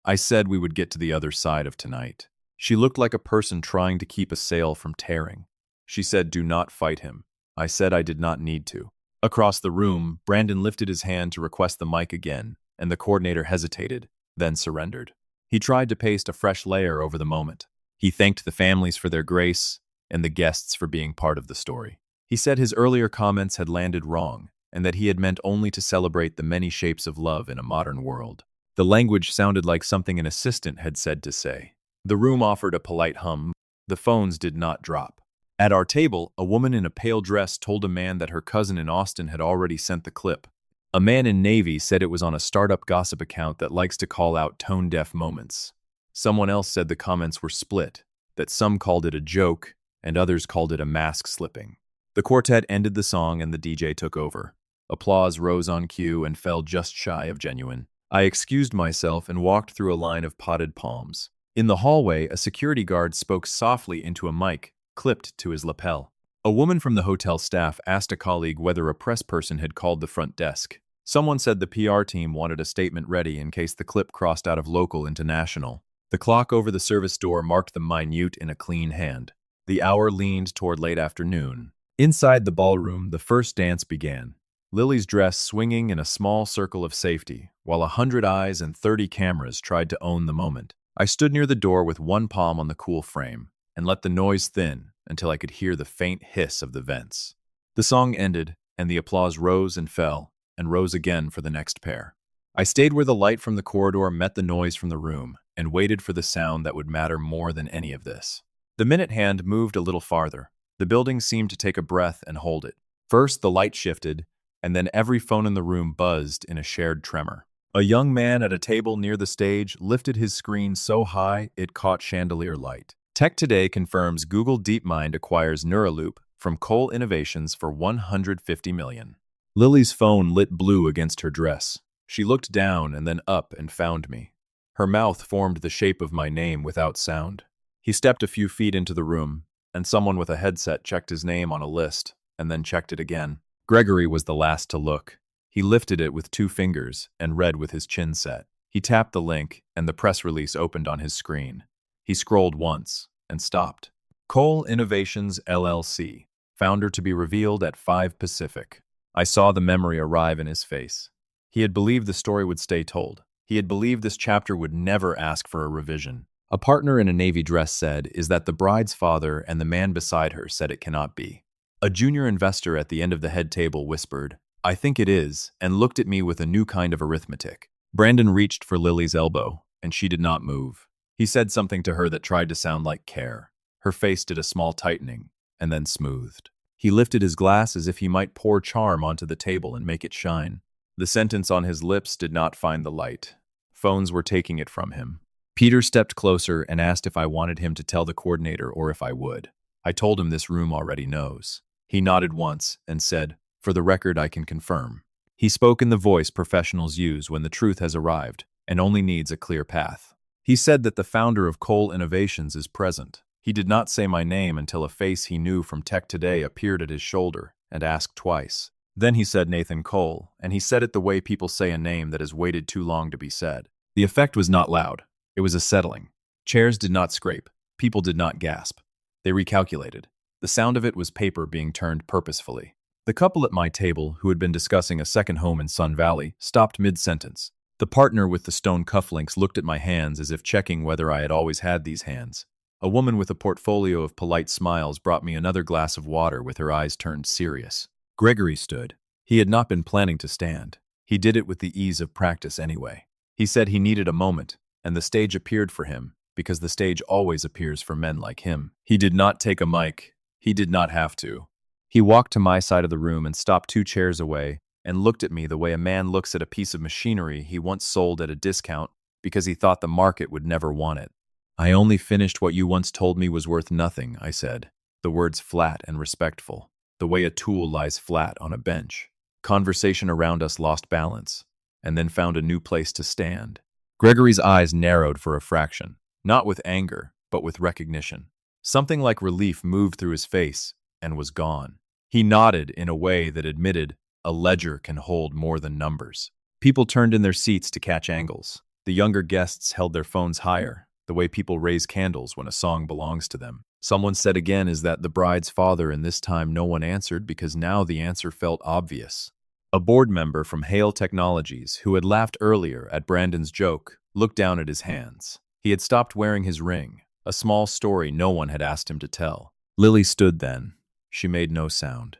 I said we would get to the other side of tonight. She looked like a person trying to keep a sail from tearing. She said, "Do not fight him." I said I did not need to. Across the room, Brandon lifted his hand to request the mic again, and the coordinator hesitated, then surrendered. He tried to paste a fresh layer over the moment. He thanked the families for their grace and the guests for being part of the story. He said his earlier comments had landed wrong, and that he had meant only to celebrate the many shapes of love in a modern world. The language sounded like something an assistant had said to say. The room offered a polite hum. The phones did not drop. At our table, a woman in a pale dress told a man that her cousin in Austin had already sent the clip. A man in Navy said it was on a startup gossip account that likes to call out tone-deaf moments. Someone else said the comments were split, that some called it a joke and others called it a mask slipping. The quartet ended the song and the DJ took over. Applause rose on cue and fell just shy of genuine. I excused myself and walked through a line of potted palms. In the hallway, a security guard spoke softly into a mic, clipped to his lapel. A woman from the hotel staff asked a colleague whether a press person had called the front desk. Someone said the PR team wanted a statement ready in case the clip crossed out of local into national. The clock over the service door marked the minute in a clean hand. The hour leaned toward late afternoon. Inside the ballroom, the first dance began. Lily's dress swinging in a small circle of safety, while 100 eyes and 30 cameras tried to own the moment. I stood near the door with one palm on the cool frame, and let the noise thin until I could hear the faint hiss of the vents. The song ended, and the applause rose and fell, and rose again for the next pair. I stayed where the light from the corridor met the noise from the room, and waited for the sound that would matter more than any of this. The minute hand moved a little farther. The building seemed to take a breath and hold it. First, the light shifted, and then every phone in the room buzzed in a shared tremor. A young man at a table near the stage lifted his screen so high it caught chandelier light. Tech Today confirms Google DeepMind acquires NeuraLoop from Hale Innovations for $150 million. Lily's phone lit blue against her dress. She looked down and then up and found me. Her mouth formed the shape of my name without sound. He stepped a few feet into the room, and someone with a headset checked his name on a list, and then checked it again. Gregory was the last to look. He lifted it with 2 fingers and read with his chin set. He tapped the link, and the press release opened on his screen. He scrolled once and stopped. Hale Innovations, LLC. Founder to be revealed at 5 Pacific. I saw the memory arrive in his face. He had believed the story would stay told. He had believed this chapter would never ask for a revision. A partner in a Navy dress said, "Is that the bride's father?" And the man beside her said it cannot be. A junior investor at the end of the head table whispered, "I think it is," and looked at me with a new kind of arithmetic. Brandon reached for Lily's elbow, and she did not move. He said something to her that tried to sound like care. Her face did a small tightening, and then smoothed. He lifted his glass as if he might pour charm onto the table and make it shine. The sentence on his lips did not find the light. Phones were taking it from him. Peter stepped closer and asked if I wanted him to tell the coordinator or if I would. I told him this room already knows. He nodded once and said, "For the record, I can confirm." He spoke in the voice professionals use when the truth has arrived and only needs a clear path. He said that the founder of Hale Innovations is present. He did not say my name until a face he knew from Tech Today appeared at his shoulder and asked twice. Then he said Nathan Cole, and he said it the way people say a name that has waited too long to be said. The effect was not loud. It was a settling. Chairs did not scrape. People did not gasp. They recalculated. The sound of it was paper being turned purposefully. The couple at my table, who had been discussing a second home in Sun Valley, stopped mid-sentence. The partner with the stone cufflinks looked at my hands as if checking whether I had always had these hands. A woman with a portfolio of polite smiles brought me another glass of water with her eyes turned serious. Gregory stood. He had not been planning to stand. He did it with the ease of practice anyway. He said he needed a moment, and the stage appeared for him, because the stage always appears for men like him. He did not take a mic. He did not have to. He walked to my side of the room and stopped 2 chairs away and looked at me the way a man looks at a piece of machinery he once sold at a discount because he thought the market would never want it. "I only finished what you once told me was worth nothing," I said, the words flat and respectful, the way a tool lies flat on a bench. Conversation around us lost balance, and then found a new place to stand. Gregory's eyes narrowed for a fraction, not with anger, but with recognition. Something like relief moved through his face and was gone. He nodded in a way that admitted a ledger can hold more than numbers. People turned in their seats to catch angles. The younger guests held their phones higher, the way people raise candles when a song belongs to them. Someone said again, "Is that the bride's father?" and this time no one answered because now the answer felt obvious. A board member from Hale Technologies, who had laughed earlier at Brandon's joke, looked down at his hands. He had stopped wearing his ring, a small story no one had asked him to tell. Lily stood then. She made no sound.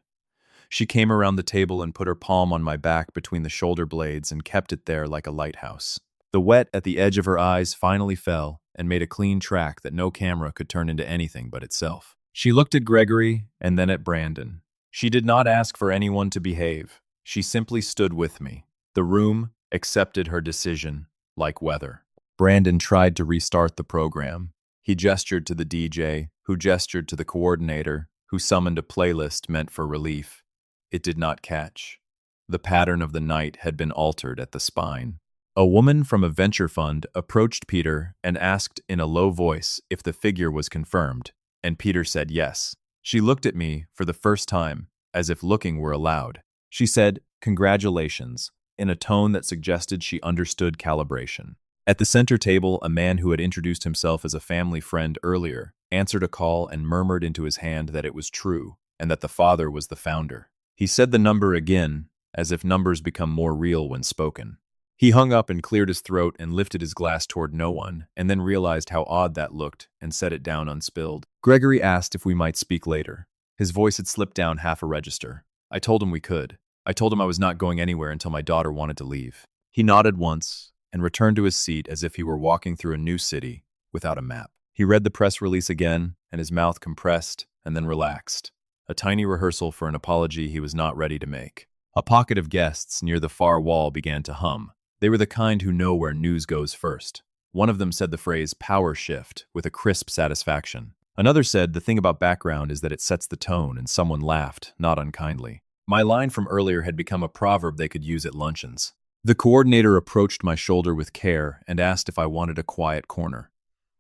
She came around the table and put her palm on my back between the shoulder blades and kept it there like a lighthouse. The wet at the edge of her eyes finally fell and made a clean track that no camera could turn into anything but itself. She looked at Gregory and then at Brandon. She did not ask for anyone to behave. She simply stood with me. The room accepted her decision like weather. Brandon tried to restart the program. He gestured to the DJ, who gestured to the coordinator, who summoned a playlist meant for relief. It did not catch. The pattern of the night had been altered at the spine. A woman from a venture fund approached Peter and asked in a low voice if the figure was confirmed, and Peter said yes. She looked at me for the first time, as if looking were allowed. She said, "Congratulations," in a tone that suggested she understood calibration. At the center table, a man who had introduced himself as a family friend earlier answered a call and murmured into his hand that it was true, and that the father was the founder. He said the number again, as if numbers become more real when spoken. He hung up and cleared his throat and lifted his glass toward no one, and then realized how odd that looked and set it down unspilled. Gregory asked if we might speak later. His voice had slipped down half a register. I told him we could. I told him I was not going anywhere until my daughter wanted to leave. He nodded once and returned to his seat as if he were walking through a new city without a map. He read the press release again, and his mouth compressed and then relaxed. A tiny rehearsal for an apology he was not ready to make. A pocket of guests near the far wall began to hum. They were the kind who know where news goes first. One of them said the phrase "power shift" with a crisp satisfaction. Another said the thing about background is that it sets the tone, and someone laughed, not unkindly. My line from earlier had become a proverb they could use at luncheons. The coordinator approached my shoulder with care and asked if I wanted a quiet corner.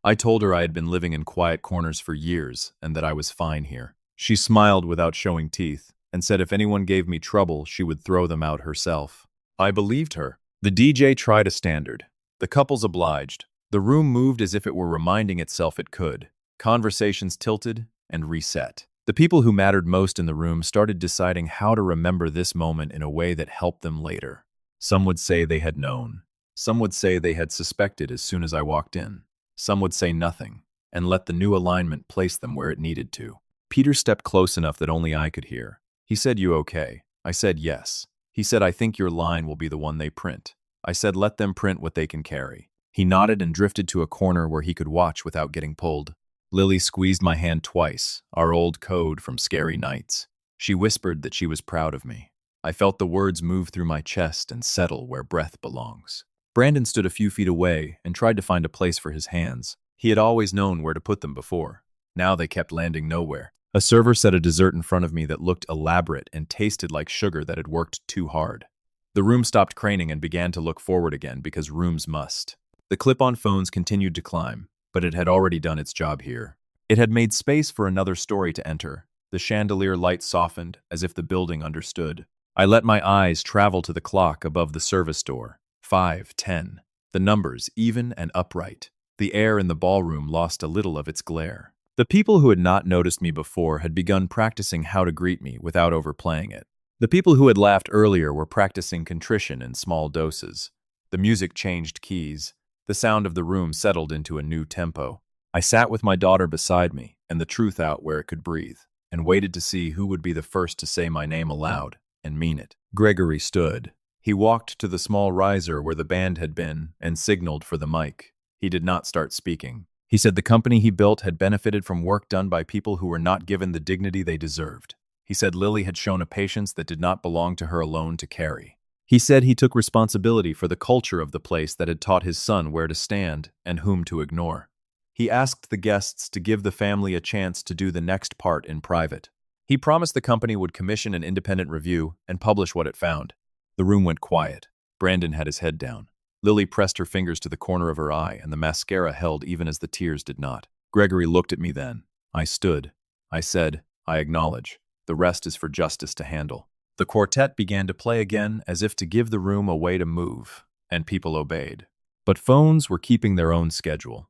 I told her I had been living in quiet corners for years and that I was fine here. She smiled without showing teeth and said if anyone gave me trouble, she would throw them out herself. I believed her. The DJ tried a standard. The couples obliged. The room moved as if it were reminding itself it could. Conversations tilted and reset. The people who mattered most in the room started deciding how to remember this moment in a way that helped them later. Some would say they had known. Some would say they had suspected as soon as I walked in. Some would say nothing, and let the new alignment place them where it needed to. Peter stepped close enough that only I could hear. He said, "You okay?" I said, "Yes." He said, "I think your line will be the one they print." I said, "Let them print what they can carry." He nodded and drifted to a corner where he could watch without getting pulled. Lily squeezed my hand twice, our old code from scary nights. She whispered that she was proud of me. I felt the words move through my chest and settle where breath belongs. Brandon stood a few feet away and tried to find a place for his hands. He had always known where to put them before. Now they kept landing nowhere. A server set a dessert in front of me that looked elaborate and tasted like sugar that had worked too hard. The room stopped craning and began to look forward again because rooms must. The clip-on phones continued to climb, but it had already done its job here. It had made space for another story to enter. The chandelier light softened as if the building understood. I let my eyes travel to the clock above the service door. 5:10. The numbers even and upright. The air in the ballroom lost a little of its glare. The people who had not noticed me before had begun practicing how to greet me without overplaying it. The people who had laughed earlier were practicing contrition in small doses. The music changed keys. The sound of the room settled into a new tempo. I sat with my daughter beside me and the truth out where it could breathe, and waited to see who would be the first to say my name aloud and mean it. Gregory stood. He walked to the small riser where the band had been and signaled for the mic. He did not start speaking. He said the company he built had benefited from work done by people who were not given the dignity they deserved. He said Lily had shown a patience that did not belong to her alone to carry. He said he took responsibility for the culture of the place that had taught his son where to stand and whom to ignore. He asked the guests to give the family a chance to do the next part in private. He promised the company would commission an independent review and publish what it found. The room went quiet. Brandon had his head down. Lily pressed her fingers to the corner of her eye, and the mascara held even as the tears did not. Gregory looked at me then. I stood. I said, I acknowledge. The rest is for justice to handle. The quartet began to play again as if to give the room a way to move, and people obeyed. But phones were keeping their own schedule.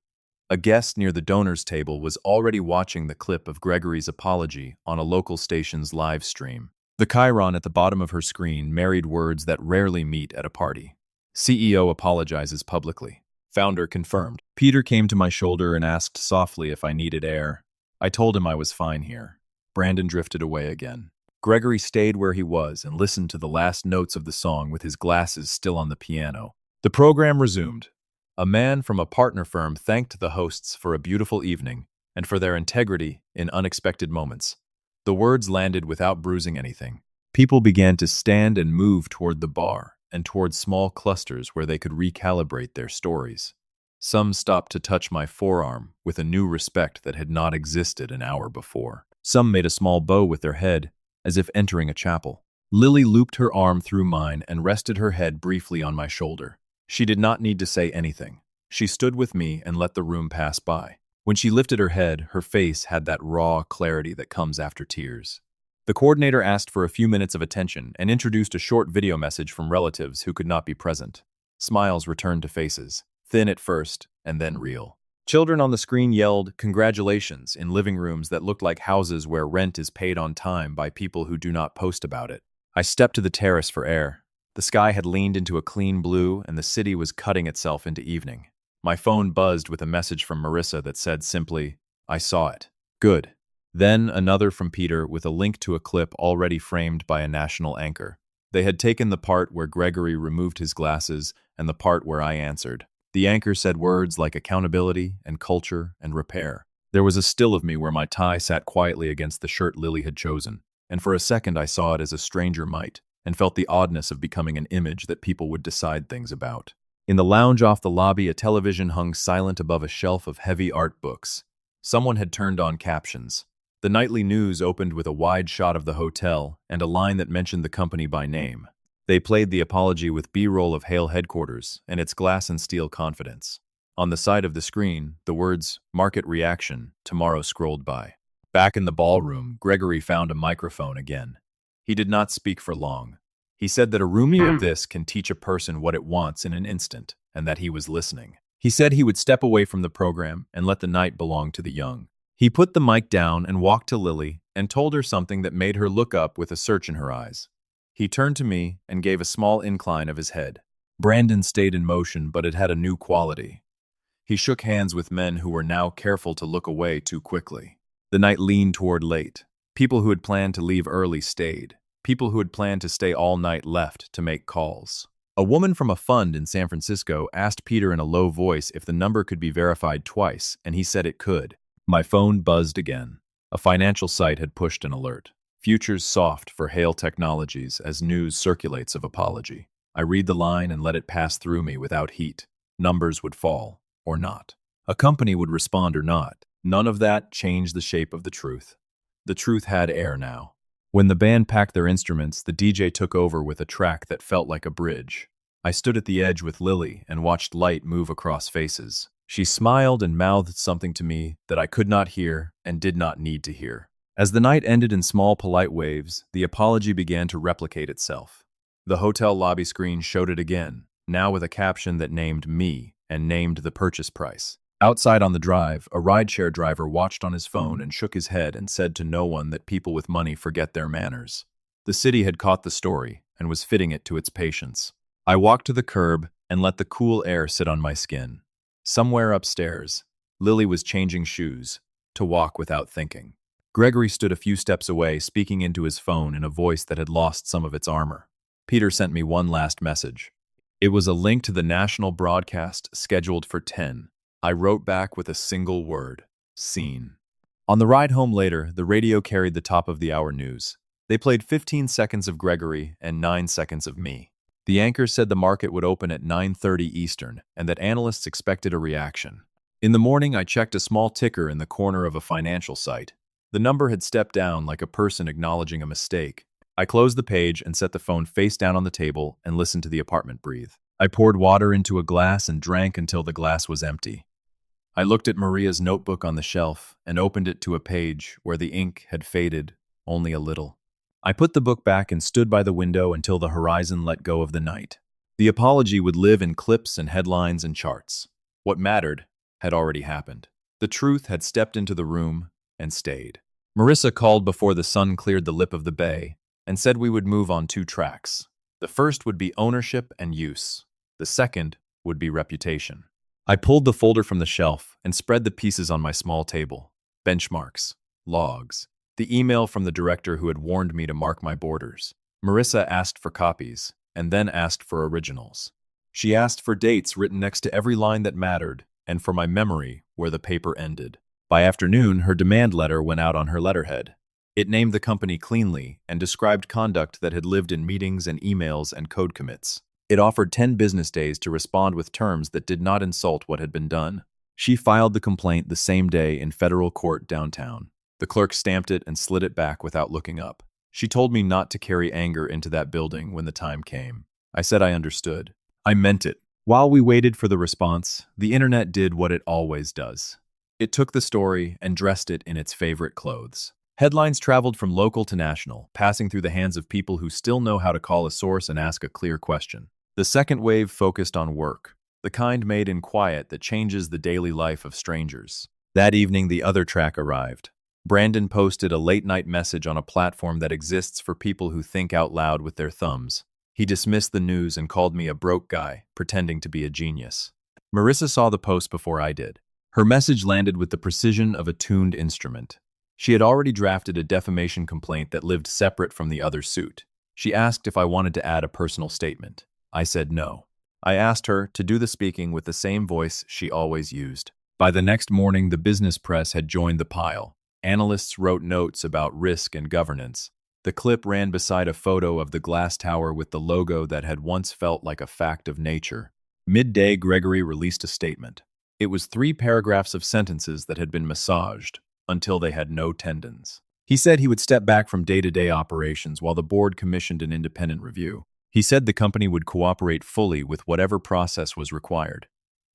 A guest near the donors' table was already watching the clip of Gregory's apology on a local station's live stream. The chyron at the bottom of her screen married words that rarely meet at a party. CEO apologizes publicly. Founder confirmed. Peter came to my shoulder and asked softly if I needed air. I told him I was fine here. Brandon drifted away again. Gregory stayed where he was and listened to the last notes of the song with his glasses still on the piano. The program resumed. A man from a partner firm thanked the hosts for a beautiful evening and for their integrity in unexpected moments. The words landed without bruising anything. People began to stand and move toward the bar and toward small clusters where they could recalibrate their stories. Some stopped to touch my forearm with a new respect that had not existed an hour before. Some made a small bow with their head, as if entering a chapel. Lily looped her arm through mine and rested her head briefly on my shoulder. She did not need to say anything. She stood with me and let the room pass by. When she lifted her head, her face had that raw clarity that comes after tears. The coordinator asked for a few minutes of attention and introduced a short video message from relatives who could not be present. Smiles returned to faces, thin at first and then real. Children on the screen yelled, "Congratulations," in living rooms that looked like houses where rent is paid on time by people who do not post about it. I stepped to the terrace for air. The sky had leaned into a clean blue, and the city was cutting itself into evening. My phone buzzed with a message from Marissa that said simply, "I saw it. Good." Then another from Peter with a link to a clip already framed by a national anchor. They had taken the part where Gregory removed his glasses and the part where I answered. The anchor said words like accountability and culture and repair. There was a still of me where my tie sat quietly against the shirt Lily had chosen, and for a second I saw it as a stranger might, and felt the oddness of becoming an image that people would decide things about. In the lounge off the lobby, a television hung silent above a shelf of heavy art books. Someone had turned on captions. The nightly news opened with a wide shot of the hotel and a line that mentioned the company by name. They played the apology with B-roll of Hale headquarters and its glass and steel confidence. On the side of the screen, the words, "Market Reaction, Tomorrow" scrolled by. Back in the ballroom, Gregory found a microphone again. He did not speak for long. He said that a room like this can teach a person what it wants in an instant, and that he was listening. He said he would step away from the program and let the night belong to the young. He put the mic down and walked to Lily and told her something that made her look up with a search in her eyes. He turned to me and gave a small incline of his head. Brandon stayed in motion, but it had a new quality. He shook hands with men who were now careful to look away too quickly. The night leaned toward late. People who had planned to leave early stayed. People who had planned to stay all night left to make calls. A woman from a fund in San Francisco asked Peter in a low voice if the number could be verified twice, and he said it could. My phone buzzed again. A financial site had pushed an alert. Futures soft for Hale Technologies as news circulates of apology. I read the line and let it pass through me without heat. Numbers would fall, or not. A company would respond or not. None of that changed the shape of the truth. The truth had air now. When the band packed their instruments, the DJ took over with a track that felt like a bridge. I stood at the edge with Lily and watched light move across faces. She smiled and mouthed something to me that I could not hear and did not need to hear. As the night ended in small, polite waves, the apology began to replicate itself. The hotel lobby screen showed it again, now with a caption that named me and named the purchase price. Outside on the drive, a rideshare driver watched on his phone and shook his head and said to no one that people with money forget their manners. The city had caught the story and was fitting it to its patience. I walked to the curb and let the cool air sit on my skin. Somewhere upstairs, Lily was changing shoes, to walk without thinking. Gregory stood a few steps away, speaking into his phone in a voice that had lost some of its armor. Peter sent me one last message. It was a link to the national broadcast scheduled for 10. I wrote back with a single word: seen. On the ride home later, the radio carried the top of the hour news. They played 15 seconds of Gregory and 9 seconds of me. The anchor said the market would open at 9:30 Eastern and that analysts expected a reaction. In the morning, I checked a small ticker in the corner of a financial site. The number had stepped down like a person acknowledging a mistake. I closed the page and set the phone face down on the table and listened to the apartment breathe. I poured water into a glass and drank until the glass was empty. I looked at Maria's notebook on the shelf and opened it to a page where the ink had faded only a little. I put the book back and stood by the window until the horizon let go of the night. The apology would live in clips and headlines and charts. What mattered had already happened. The truth had stepped into the room and stayed. Marissa called before the sun cleared the lip of the bay and said we would move on 2 tracks. The first would be ownership and use. The second would be reputation. I pulled the folder from the shelf and spread the pieces on my small table. Benchmarks, logs, the email from the director who had warned me to mark my borders. Marissa asked for copies and then asked for originals. She asked for dates written next to every line that mattered and for my memory where the paper ended. By afternoon, her demand letter went out on her letterhead. It named the company cleanly and described conduct that had lived in meetings and emails and code commits. It offered 10 business days to respond with terms that did not insult what had been done. She filed the complaint the same day in federal court downtown. The clerk stamped it and slid it back without looking up. She told me not to carry anger into that building when the time came. I said I understood. I meant it. While we waited for the response, the internet did what it always does. It took the story and dressed it in its favorite clothes. Headlines traveled from local to national, passing through the hands of people who still know how to call a source and ask a clear question. The second wave focused on work, the kind made in quiet that changes the daily life of strangers. That evening, the other track arrived. Brandon posted a late-night message on a platform that exists for people who think out loud with their thumbs. He dismissed the news and called me a broke guy, pretending to be a genius. Marissa saw the post before I did. Her message landed with the precision of a tuned instrument. She had already drafted a defamation complaint that lived separate from the other suit. She asked if I wanted to add a personal statement. I said no. I asked her to do the speaking with the same voice she always used. By the next morning, the business press had joined the pile. Analysts wrote notes about risk and governance. The clip ran beside a photo of the glass tower with the logo that had once felt like a fact of nature. Midday, Gregory released a statement. It was 3 paragraphs of sentences that had been massaged until they had no tendons. He said he would step back from day-to-day operations while the board commissioned an independent review. He said the company would cooperate fully with whatever process was required.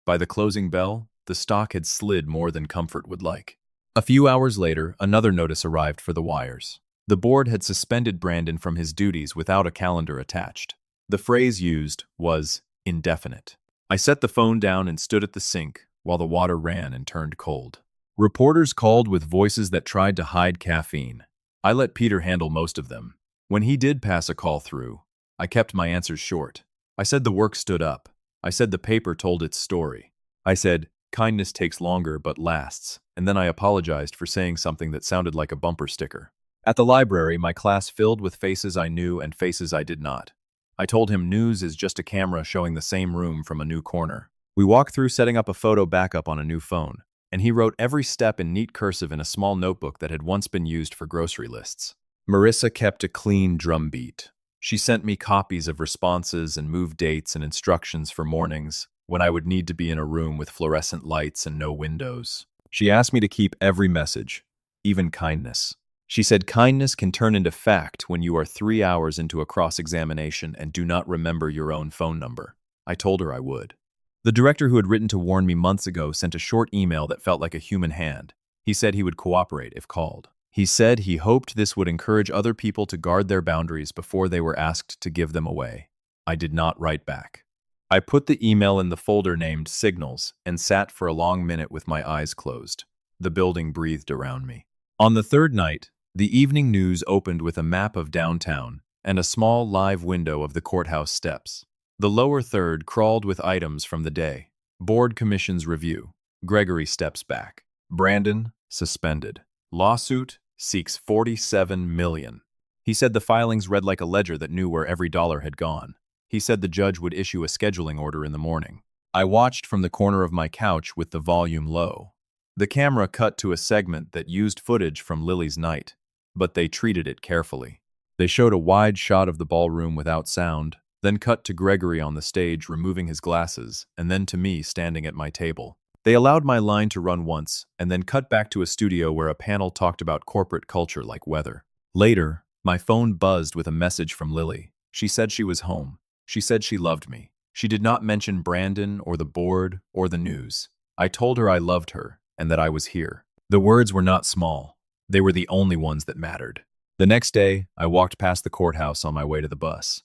By the closing bell, the stock had slid more than comfort would like. A few hours later, another notice arrived for the wires. The board had suspended Brandon from his duties without a calendar attached. The phrase used was indefinite. I set the phone down and stood at the sink while the water ran and turned cold. Reporters called with voices that tried to hide caffeine. I let Peter handle most of them. When he did pass a call through, I kept my answers short. I said the work stood up. I said the paper told its story. I said, kindness takes longer but lasts, and then I apologized for saying something that sounded like a bumper sticker. At the library, my class filled with faces I knew and faces I did not. I told him news is just a camera showing the same room from a new corner. We walked through setting up a photo backup on a new phone, and he wrote every step in neat cursive in a small notebook that had once been used for grocery lists. Marissa kept a clean drumbeat. She sent me copies of responses and moved dates and instructions for mornings when I would need to be in a room with fluorescent lights and no windows. She asked me to keep every message, even kindness. She said kindness can turn into fact when you are 3 hours into a cross-examination and do not remember your own phone number. I told her I would. The director who had written to warn me months ago sent a short email that felt like a human hand. He said he would cooperate if called. He said he hoped this would encourage other people to guard their boundaries before they were asked to give them away. I did not write back. I put the email in the folder named Signals and sat for a long minute with my eyes closed. The building breathed around me. On the third night, the evening news opened with a map of downtown and a small live window of the courthouse steps. The lower third crawled with items from the day. Board commissions review. Gregory steps back. Brandon suspended. Lawsuit seeks $47 million. He said the filings read like a ledger that knew where every dollar had gone. He said the judge would issue a scheduling order in the morning. I watched from the corner of my couch with the volume low. The camera cut to a segment that used footage from Lily's night, but they treated it carefully. They showed a wide shot of the ballroom without sound, then cut to Gregory on the stage removing his glasses, and then to me standing at my table. They allowed my line to run once, and then cut back to a studio where a panel talked about corporate culture like weather. Later, my phone buzzed with a message from Lily. She said she was home. She said she loved me. She did not mention Brandon or the board or the news. I told her I loved her and that I was here. The words were not small. They were the only ones that mattered. The next day, I walked past the courthouse on my way to the bus.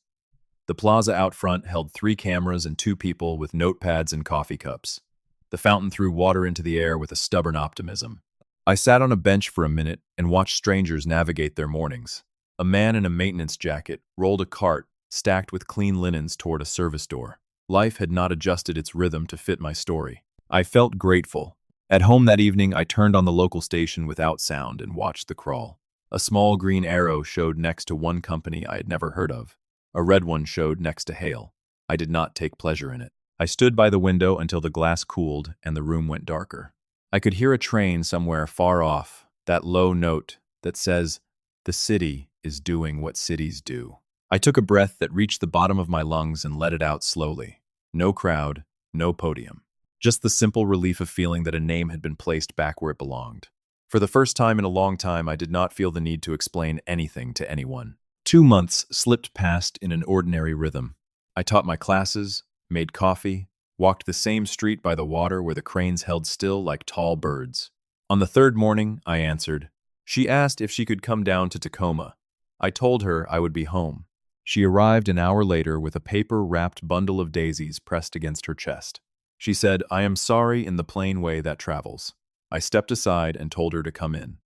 The plaza out front held 3 cameras and 2 people with notepads and coffee cups. The fountain threw water into the air with a stubborn optimism. I sat on a bench for a minute and watched strangers navigate their mornings. A man in a maintenance jacket rolled a cart stacked with clean linens toward a service door. Life had not adjusted its rhythm to fit my story. I felt grateful. At home that evening, I turned on the local station without sound and watched the crawl. A small green arrow showed next to one company I had never heard of. A red one showed next to Hale. I did not take pleasure in it. I stood by the window until the glass cooled and the room went darker. I could hear a train somewhere far off, that low note that says, "The city is doing what cities do." I took a breath that reached the bottom of my lungs and let it out slowly. No crowd, no podium. Just the simple relief of feeling that a name had been placed back where it belonged. For the first time in a long time, I did not feel the need to explain anything to anyone. 2 months slipped past in an ordinary rhythm. I taught my classes, made coffee, walked the same street by the water where the cranes held still like tall birds. On the 3rd morning, I answered. She asked if she could come down to Tacoma. I told her I would be home. She arrived an hour later with a paper-wrapped bundle of daisies pressed against her chest. She said, "I am sorry in the plain way that travels." I stepped aside and told her to come in.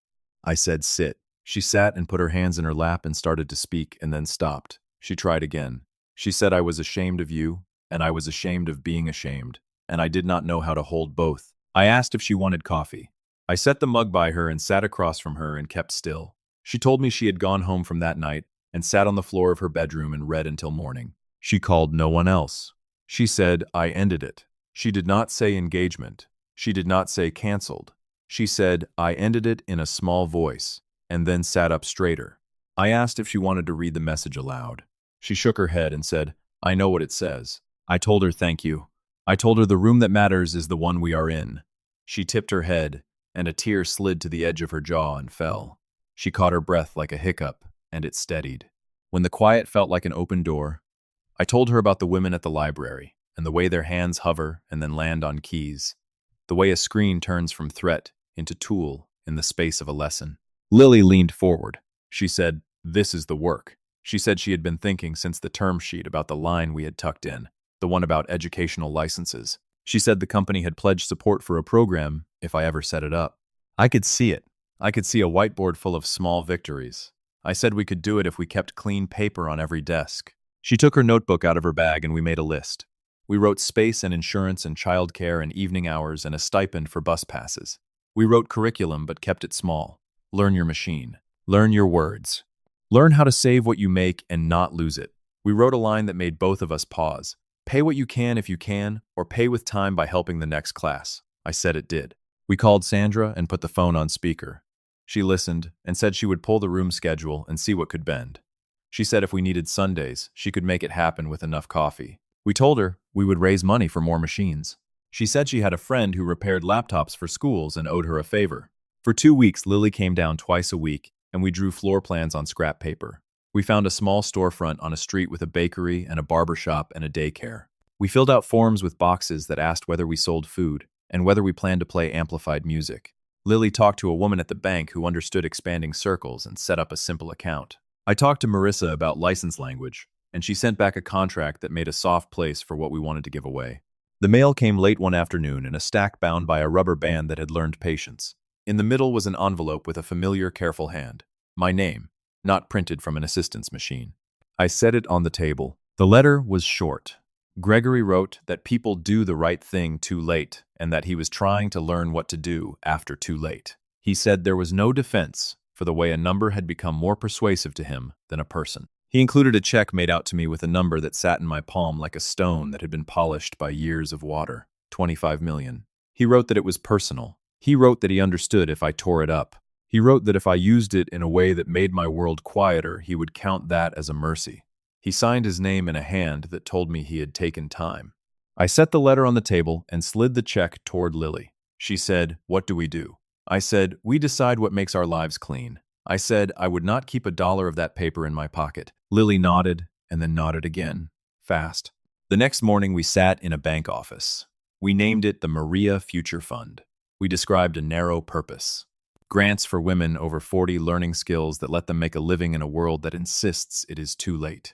I said, "Sit." She sat and put her hands in her lap and started to speak and then stopped. She tried again. She said, "I was ashamed of you, and I was ashamed of being ashamed, and I did not know how to hold both." I asked if she wanted coffee. I set the mug by her and sat across from her and kept still. She told me she had gone home from that night and sat on the floor of her bedroom and read until morning. She called no one else. She said, "I ended it." She did not say engagement. She did not say canceled. She said, "I ended it," in a small voice, and then sat up straighter. I asked if she wanted to read the message aloud. She shook her head and said, "I know what it says." I told her thank you. I told her the room that matters is the one we are in. She tipped her head, and a tear slid to the edge of her jaw and fell. She caught her breath like a hiccup, and it steadied. When the quiet felt like an open door, I told her about the women at the library, and the way their hands hover and then land on keys. The way a screen turns from threat into tool in the space of a lesson. Lily leaned forward. She said, "This is the work." She said she had been thinking since the term sheet about the line we had tucked in, the one about educational licenses. She said the company had pledged support for a program if I ever set it up. I could see it. I could see a whiteboard full of small victories. I said we could do it if we kept clean paper on every desk. She took her notebook out of her bag and we made a list. We wrote space and insurance and childcare and evening hours and a stipend for bus passes. We wrote curriculum but kept it small. Learn your machine. Learn your words. Learn how to save what you make and not lose it. We wrote a line that made both of us pause. Pay what you can if you can, or pay with time by helping the next class. I said it did. We called Sandra and put the phone on speaker. She listened and said she would pull the room schedule and see what could bend. She said if we needed Sundays, she could make it happen with enough coffee. We told her we would raise money for more machines. She said she had a friend who repaired laptops for schools and owed her a favor. For 2 weeks, Lily came down twice a week, and we drew floor plans on scrap paper. We found a small storefront on a street with a bakery and a barber shop and a daycare. We filled out forms with boxes that asked whether we sold food and whether we planned to play amplified music. Lily talked to a woman at the bank who understood expanding circles and set up a simple account. I talked to Marissa about license language, and she sent back a contract that made a soft place for what we wanted to give away. The mail came late one afternoon in a stack bound by a rubber band that had learned patience. In the middle was an envelope with a familiar, careful hand. My name, not printed from an assistance machine. I set it on the table. The letter was short. Gregory wrote that people do the right thing too late, and that he was trying to learn what to do after too late. He said there was no defense for the way a number had become more persuasive to him than a person. He included a check made out to me with a number that sat in my palm like a stone that had been polished by years of water. 25 million. He wrote that it was personal. He wrote that he understood if I tore it up. He wrote that if I used it in a way that made my world quieter, he would count that as a mercy. He signed his name in a hand that told me he had taken time. I set the letter on the table and slid the check toward Lily. She said, "What do we do?" I said, "We decide what makes our lives clean." I said I would not keep $1 of that paper in my pocket. Lily nodded and then nodded again, fast. The next morning we sat in a bank office. We named it the Maria Future Fund. We described a narrow purpose. Grants for women over 40 learning skills that let them make a living in a world that insists it is too late.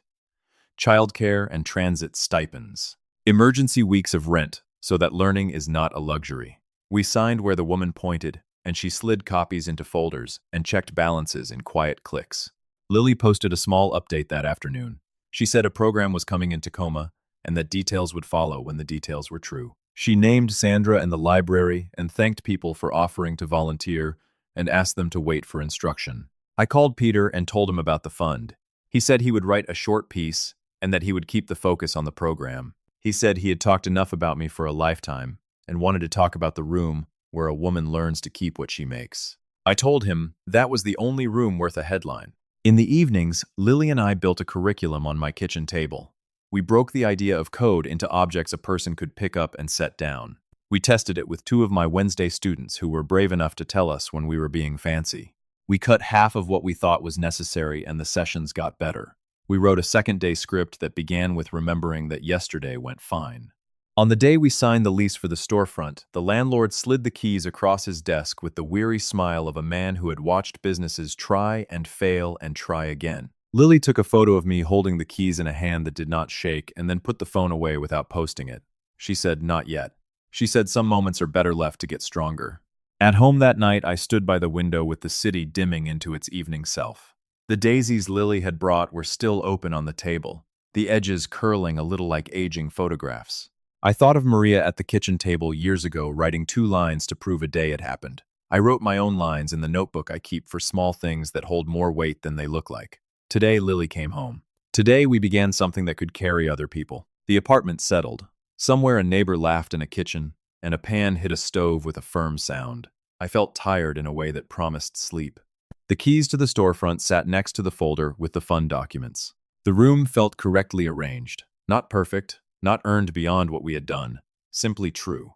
Childcare and transit stipends. Emergency weeks of rent so that learning is not a luxury. We signed where the woman pointed, and she slid copies into folders and checked balances in quiet clicks. Lily posted a small update that afternoon. She said a program was coming in Tacoma and that details would follow when the details were true. She named Sandra and the library and thanked people for offering to volunteer and asked them to wait for instruction. I called Peter and told him about the fund. He said he would write a short piece and that he would keep the focus on the program. He said he had talked enough about me for a lifetime and wanted to talk about the room where a woman learns to keep what she makes. I told him that was the only room worth a headline. In the evenings, Lily and I built a curriculum on my kitchen table. We broke the idea of code into objects a person could pick up and set down. We tested it with 2 of my Wednesday students who were brave enough to tell us when we were being fancy. We cut half of what we thought was necessary and the sessions got better. We wrote a second-day script that began with remembering that yesterday went fine. On the day we signed the lease for the storefront, the landlord slid the keys across his desk with the weary smile of a man who had watched businesses try and fail and try again. Lily took a photo of me holding the keys in a hand that did not shake and then put the phone away without posting it. She said, "Not yet." She said some moments are better left to get stronger. At home that night, I stood by the window with the city dimming into its evening self. The daisies Lily had brought were still open on the table, the edges curling a little like aging photographs. I thought of Maria at the kitchen table years ago writing 2 lines to prove a day had happened. I wrote my own lines in the notebook I keep for small things that hold more weight than they look like. Today, Lily came home. Today, we began something that could carry other people. The apartment settled. Somewhere a neighbor laughed in a kitchen, and a pan hit a stove with a firm sound. I felt tired in a way that promised sleep. The keys to the storefront sat next to the folder with the fund documents. The room felt correctly arranged. Not perfect, not earned beyond what we had done. Simply true.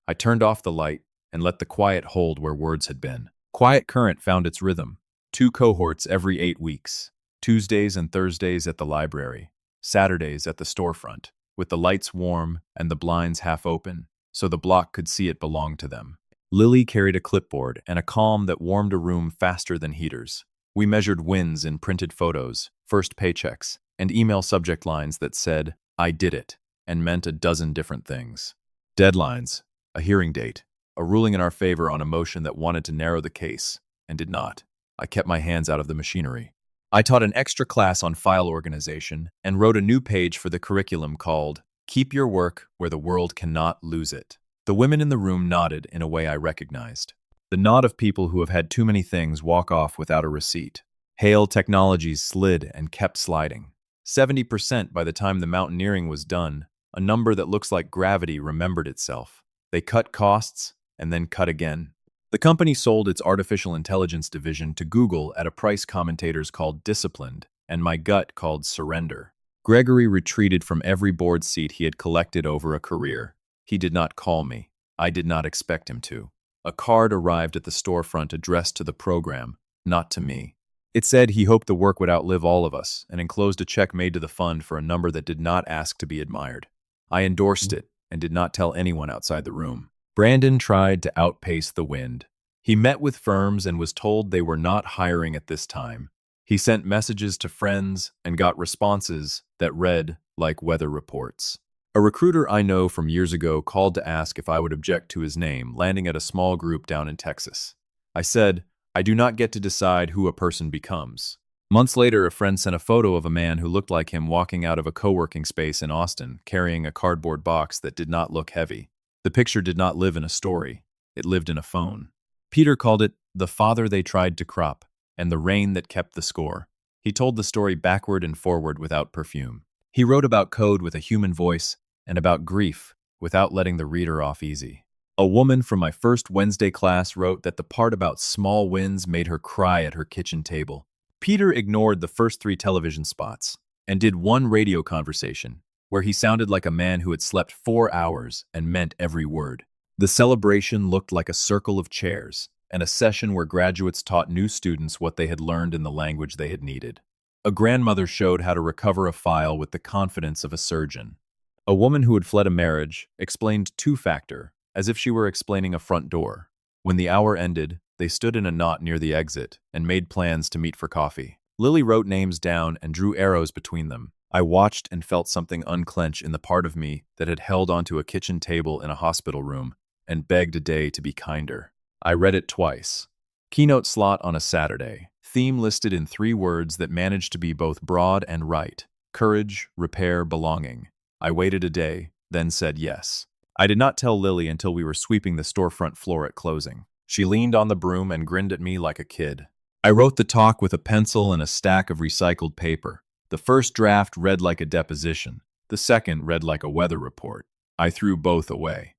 I turned off the light and let the quiet hold where words had been. Quiet current found its rhythm. 2 cohorts every 8 weeks. Tuesdays and Thursdays at the library. Saturdays at the storefront, with the lights warm and the blinds half open, so the block could see it belonged to them. Lily carried a clipboard and a calm that warmed a room faster than heaters. We measured wins in printed photos, first paychecks, and email subject lines that said, "I did it," and meant a dozen different things. Deadlines, a hearing date, a ruling in our favor on a motion that wanted to narrow the case, and did not. I kept my hands out of the machinery. I taught an extra class on file organization and wrote a new page for the curriculum called "Keep Your Work Where the World Cannot Lose It." The women in the room nodded in a way I recognized. The nod of people who have had too many things walk off without a receipt. Hale Technologies slid and kept sliding. 70% by the time the mountaineering was done, a number that looks like gravity remembered itself. They cut costs and then cut again. The company sold its artificial intelligence division to Google at a price commentators called disciplined and my gut called surrender. Gregory retreated from every board seat he had collected over a career. He did not call me. I did not expect him to. A card arrived at the storefront addressed to the program, not to me. It said he hoped the work would outlive all of us and enclosed a check made to the fund for a number that did not ask to be admired. I endorsed it and did not tell anyone outside the room. Brandon tried to outpace the wind. He met with firms and was told they were not hiring at this time. He sent messages to friends and got responses that read like weather reports. A recruiter I know from years ago called to ask if I would object to his name landing at a small group down in Texas. I said, I do not get to decide who a person becomes. Months later, a friend sent a photo of a man who looked like him walking out of a co-working space in Austin, carrying a cardboard box that did not look heavy. The picture did not live in a story. It lived in a phone. Peter called it the father they tried to crop and the rain that kept the score. He told the story backward and forward without perfume. He wrote about code with a human voice and about grief without letting the reader off easy. A woman from my first Wednesday class wrote that the part about small wins made her cry at her kitchen table. Peter ignored the first 3 television spots and did one radio conversation where he sounded like a man who had slept 4 hours and meant every word. The celebration looked like a circle of chairs and a session where graduates taught new students what they had learned in the language they had needed. A grandmother showed how to recover a file with the confidence of a surgeon. A woman who had fled a marriage explained two-factor, as if she were explaining a front door. When the hour ended, they stood in a knot near the exit and made plans to meet for coffee. Lily wrote names down and drew arrows between them. I watched and felt something unclench in the part of me that had held onto a kitchen table in a hospital room and begged a day to be kinder. I read it twice. Keynote slot on a Saturday. Theme listed in 3 words that managed to be both broad and right. Courage, repair, belonging. I waited a day, then said yes. I did not tell Lily until we were sweeping the storefront floor at closing. She leaned on the broom and grinned at me like a kid. I wrote the talk with a pencil and a stack of recycled paper. The first draft read like a deposition. The second read like a weather report. I threw both away.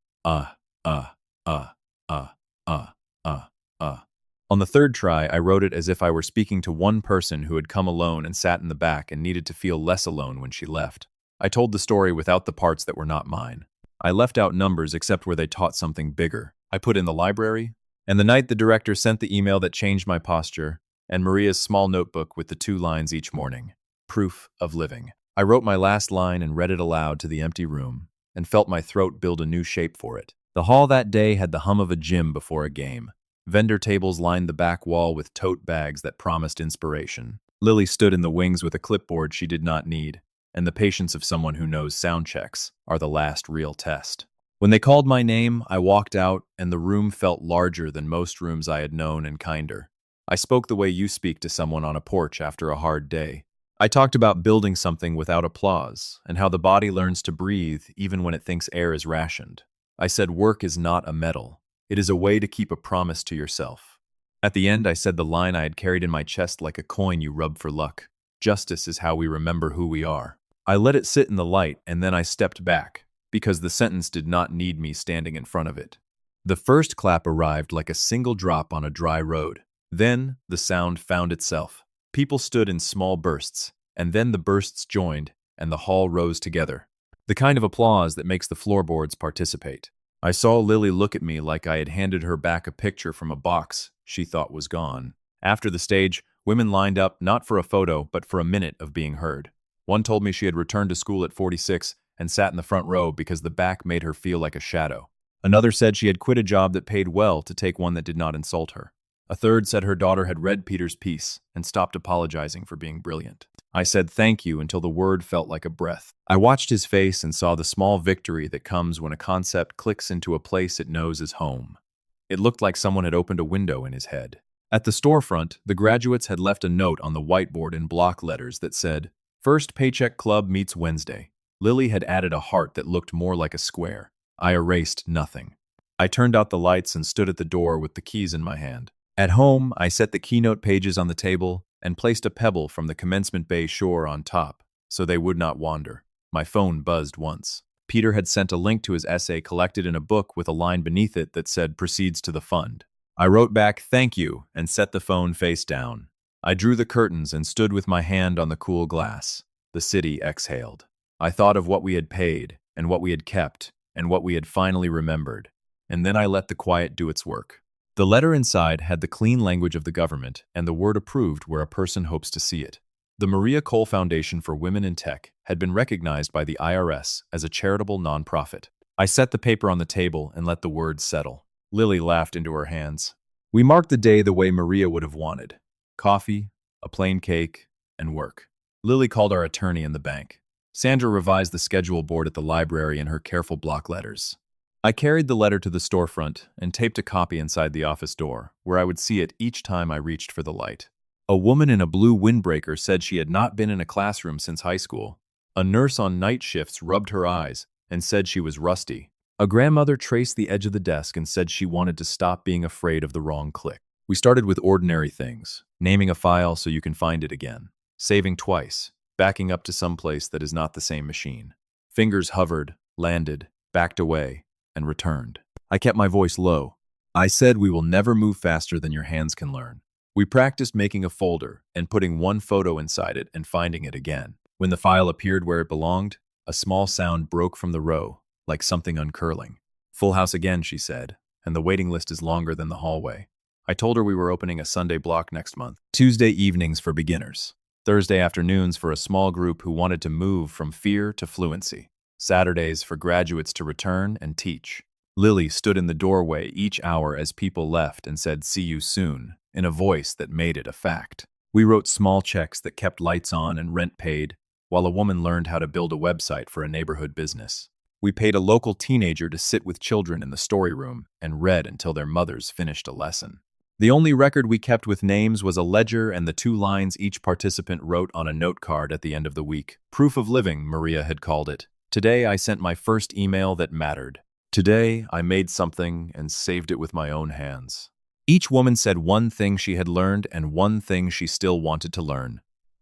On the third try, I wrote it as if I were speaking to one person who had come alone and sat in the back and needed to feel less alone when she left. I told the story without the parts that were not mine. I left out numbers except where they taught something bigger. I put in the library, and the night the director sent the email that changed my posture, and Maria's small notebook with the 2 lines each morning. Proof of living. I wrote my last line and read it aloud to the empty room, and felt my throat build a new shape for it. The hall that day had the hum of a gym before a game. Vendor tables lined the back wall with tote bags that promised inspiration. Lily stood in the wings with a clipboard she did not need, and the patience of someone who knows sound checks are the last real test. When they called my name, I walked out, and the room felt larger than most rooms I had known and kinder. I spoke the way you speak to someone on a porch after a hard day. I talked about building something without applause, and how the body learns to breathe even when it thinks air is rationed. I said work is not a medal. It is a way to keep a promise to yourself. At the end, I said the line I had carried in my chest like a coin you rub for luck. Justice is how we remember who we are. I let it sit in the light, and then I stepped back, because the sentence did not need me standing in front of it. The first clap arrived like a single drop on a dry road. Then, the sound found itself. People stood in small bursts, and then the bursts joined, and the hall rose together. The kind of applause that makes the floorboards participate. I saw Lily look at me like I had handed her back a picture from a box she thought was gone. After the stage, women lined up not for a photo, but for a minute of being heard. One told me she had returned to school at 46 and sat in the front row because the back made her feel like a shadow. Another said she had quit a job that paid well to take one that did not insult her. A third said her daughter had read Peter's piece and stopped apologizing for being brilliant. I said thank you until the word felt like a breath. I watched his face and saw the small victory that comes when a concept clicks into a place it knows is home. It looked like someone had opened a window in his head. At the storefront, the graduates had left a note on the whiteboard in block letters that said, "First Paycheck Club meets Wednesday." Lily had added a heart that looked more like a square. I erased nothing. I turned out the lights and stood at the door with the keys in my hand. At home, I set the keynote pages on the table and placed a pebble from the Commencement Bay shore on top, so they would not wander. My phone buzzed once. Peter had sent a link to his essay collected in a book with a line beneath it that said "Proceeds to the fund." I wrote back "Thank you" and set the phone face down. I drew the curtains and stood with my hand on the cool glass. The city exhaled. I thought of what we had paid, and what we had kept, and what we had finally remembered. And then I let the quiet do its work. The letter inside had the clean language of the government and the word approved where a person hopes to see it. The Maria Cole Foundation for Women in Tech had been recognized by the IRS as a charitable nonprofit. I set the paper on the table and let the words settle. Lily laughed into her hands. We marked the day the way Maria would have wanted. Coffee, a plain cake, and work. Lily called our attorney in the bank. Sandra revised the schedule board at the library in her careful block letters. I carried the letter to the storefront and taped a copy inside the office door, where I would see it each time I reached for the light. A woman in a blue windbreaker said she had not been in a classroom since high school. A nurse on night shifts rubbed her eyes and said she was rusty. A grandmother traced the edge of the desk and said she wanted to stop being afraid of the wrong click. We started with ordinary things, naming a file so you can find it again. saving twice, backing up to some place that is not the same machine. Fingers hovered, landed, backed away, and returned. I kept my voice low. I said we will never move faster than your hands can learn. We practiced making a folder and putting one photo inside it and finding it again. When the file appeared where it belonged, a small sound broke from the row, like something uncurling. Full house again, she said, and the waiting list is longer than the hallway. I told her we were opening a Sunday block next month. Tuesday evenings for beginners. Thursday afternoons for a small group who wanted to move from fear to fluency. Saturdays for graduates to return and teach. Lily stood in the doorway each hour as people left and said, "See you soon," in a voice that made it a fact. We wrote small checks that kept lights on and rent paid, while a woman learned how to build a website for a neighborhood business. We paid a local teenager to sit with children in the story room and read until their mothers finished a lesson. The only record we kept with names was a ledger and the 2 lines each participant wrote on a note card at the end of the week. Proof of living, Maria had called it. Today I sent my first email that mattered. Today I made something and saved it with my own hands. Each woman said one thing she had learned and one thing she still wanted to learn.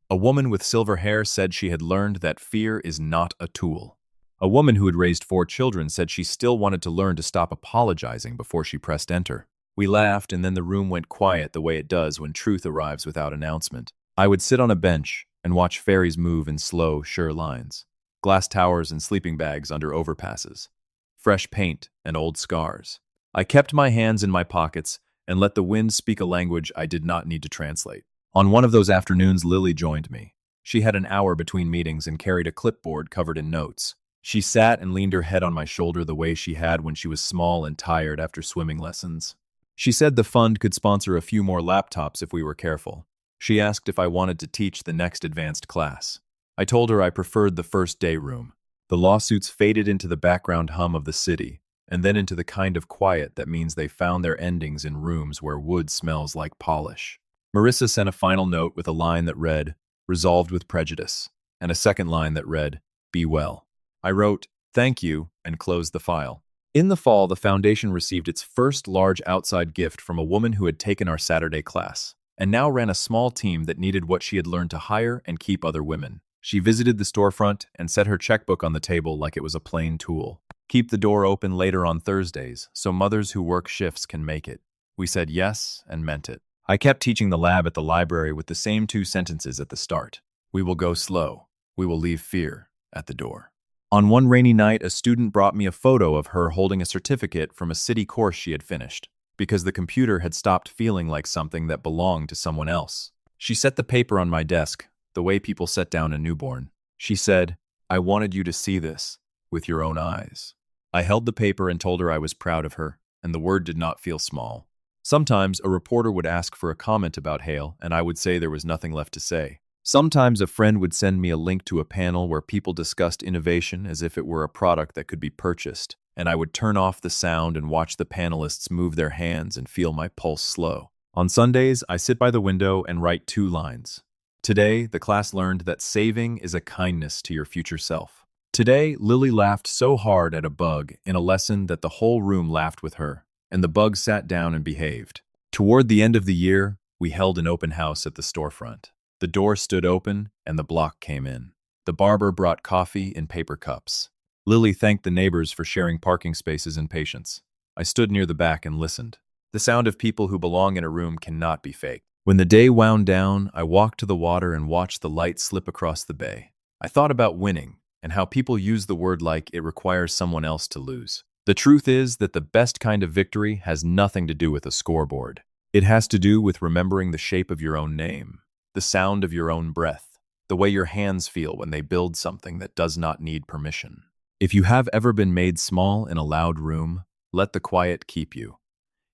A woman with silver hair said she had learned that fear is not a tool. A woman who had raised 4 children said she still wanted to learn to stop apologizing before she pressed enter. We laughed, and then the room went quiet the way it does when truth arrives without announcement. I would sit on a bench and watch ferries move in slow, sure lines. Glass towers and sleeping bags under overpasses. Fresh paint and old scars. I kept my hands in my pockets and let the wind speak a language I did not need to translate. On one of those afternoons, Lily joined me. She had an hour between meetings and carried a clipboard covered in notes. She sat and leaned her head on my shoulder the way she had when she was small and tired after swimming lessons. She said the fund could sponsor a few more laptops if we were careful. She asked if I wanted to teach the next advanced class. I told her I preferred the first day room. The lawsuits faded into the background hum of the city, and then into the kind of quiet that means they found their endings in rooms where wood smells like polish. Marissa sent a final note with a line that read, "Resolved with prejudice," and a second line that read, "Be well." I wrote, "Thank you," and closed the file. In the fall, the foundation received its first large outside gift from a woman who had taken our Saturday class, and now ran a small team that needed what she had learned to hire and keep other women. She visited the storefront and set her checkbook on the table like it was a plain tool. Keep the door open later on Thursdays so mothers who work shifts can make it. We said yes and meant it. I kept teaching the lab at the library with the same 2 sentences at the start. We will go slow. We will leave fear at the door. On one rainy night, a student brought me a photo of her holding a certificate from a city course she had finished, because the computer had stopped feeling like something that belonged to someone else. She set the paper on my desk, the way people set down a newborn. She said, "I wanted you to see this with your own eyes." I held the paper and told her I was proud of her, and the word did not feel small. Sometimes a reporter would ask for a comment about Hale, and I would say there was nothing left to say. Sometimes a friend would send me a link to a panel where people discussed innovation as if it were a product that could be purchased, and I would turn off the sound and watch the panelists move their hands and feel my pulse slow. On Sundays, I sit by the window and write 2 lines. Today, the class learned that saving is a kindness to your future self. Today, Lily laughed so hard at a bug in a lesson that the whole room laughed with her, and the bug sat down and behaved. Toward the end of the year, we held an open house at the storefront. The door stood open, and the block came in. The barber brought coffee in paper cups. Lily thanked the neighbors for sharing parking spaces and patience. I stood near the back and listened. The sound of people who belong in a room cannot be faked. When the day wound down, I walked to the water and watched the light slip across the bay. I thought about winning, and how people use the word like it requires someone else to lose. The truth is that the best kind of victory has nothing to do with a scoreboard. It has to do with remembering the shape of your own name. The sound of your own breath, the way your hands feel when they build something that does not need permission. If you have ever been made small in a loud room, let the quiet keep you.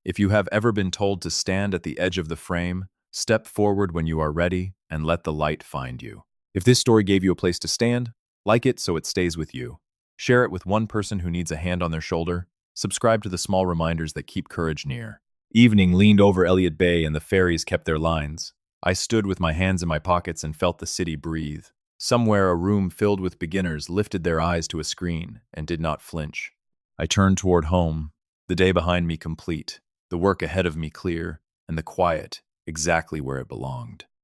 If you have ever been told to stand at the edge of the frame, step forward when you are ready and let the light find you. If this story gave you a place to stand, like it so it stays with you. Share it with one person who needs a hand on their shoulder. Subscribe to the small reminders that keep courage near. Evening leaned over Elliott Bay and the ferries kept their lines. I stood with my hands in my pockets and felt the city breathe. Somewhere a room filled with beginners lifted their eyes to a screen and did not flinch. I turned toward home, the day behind me complete, the work ahead of me clear, and the quiet exactly where it belonged.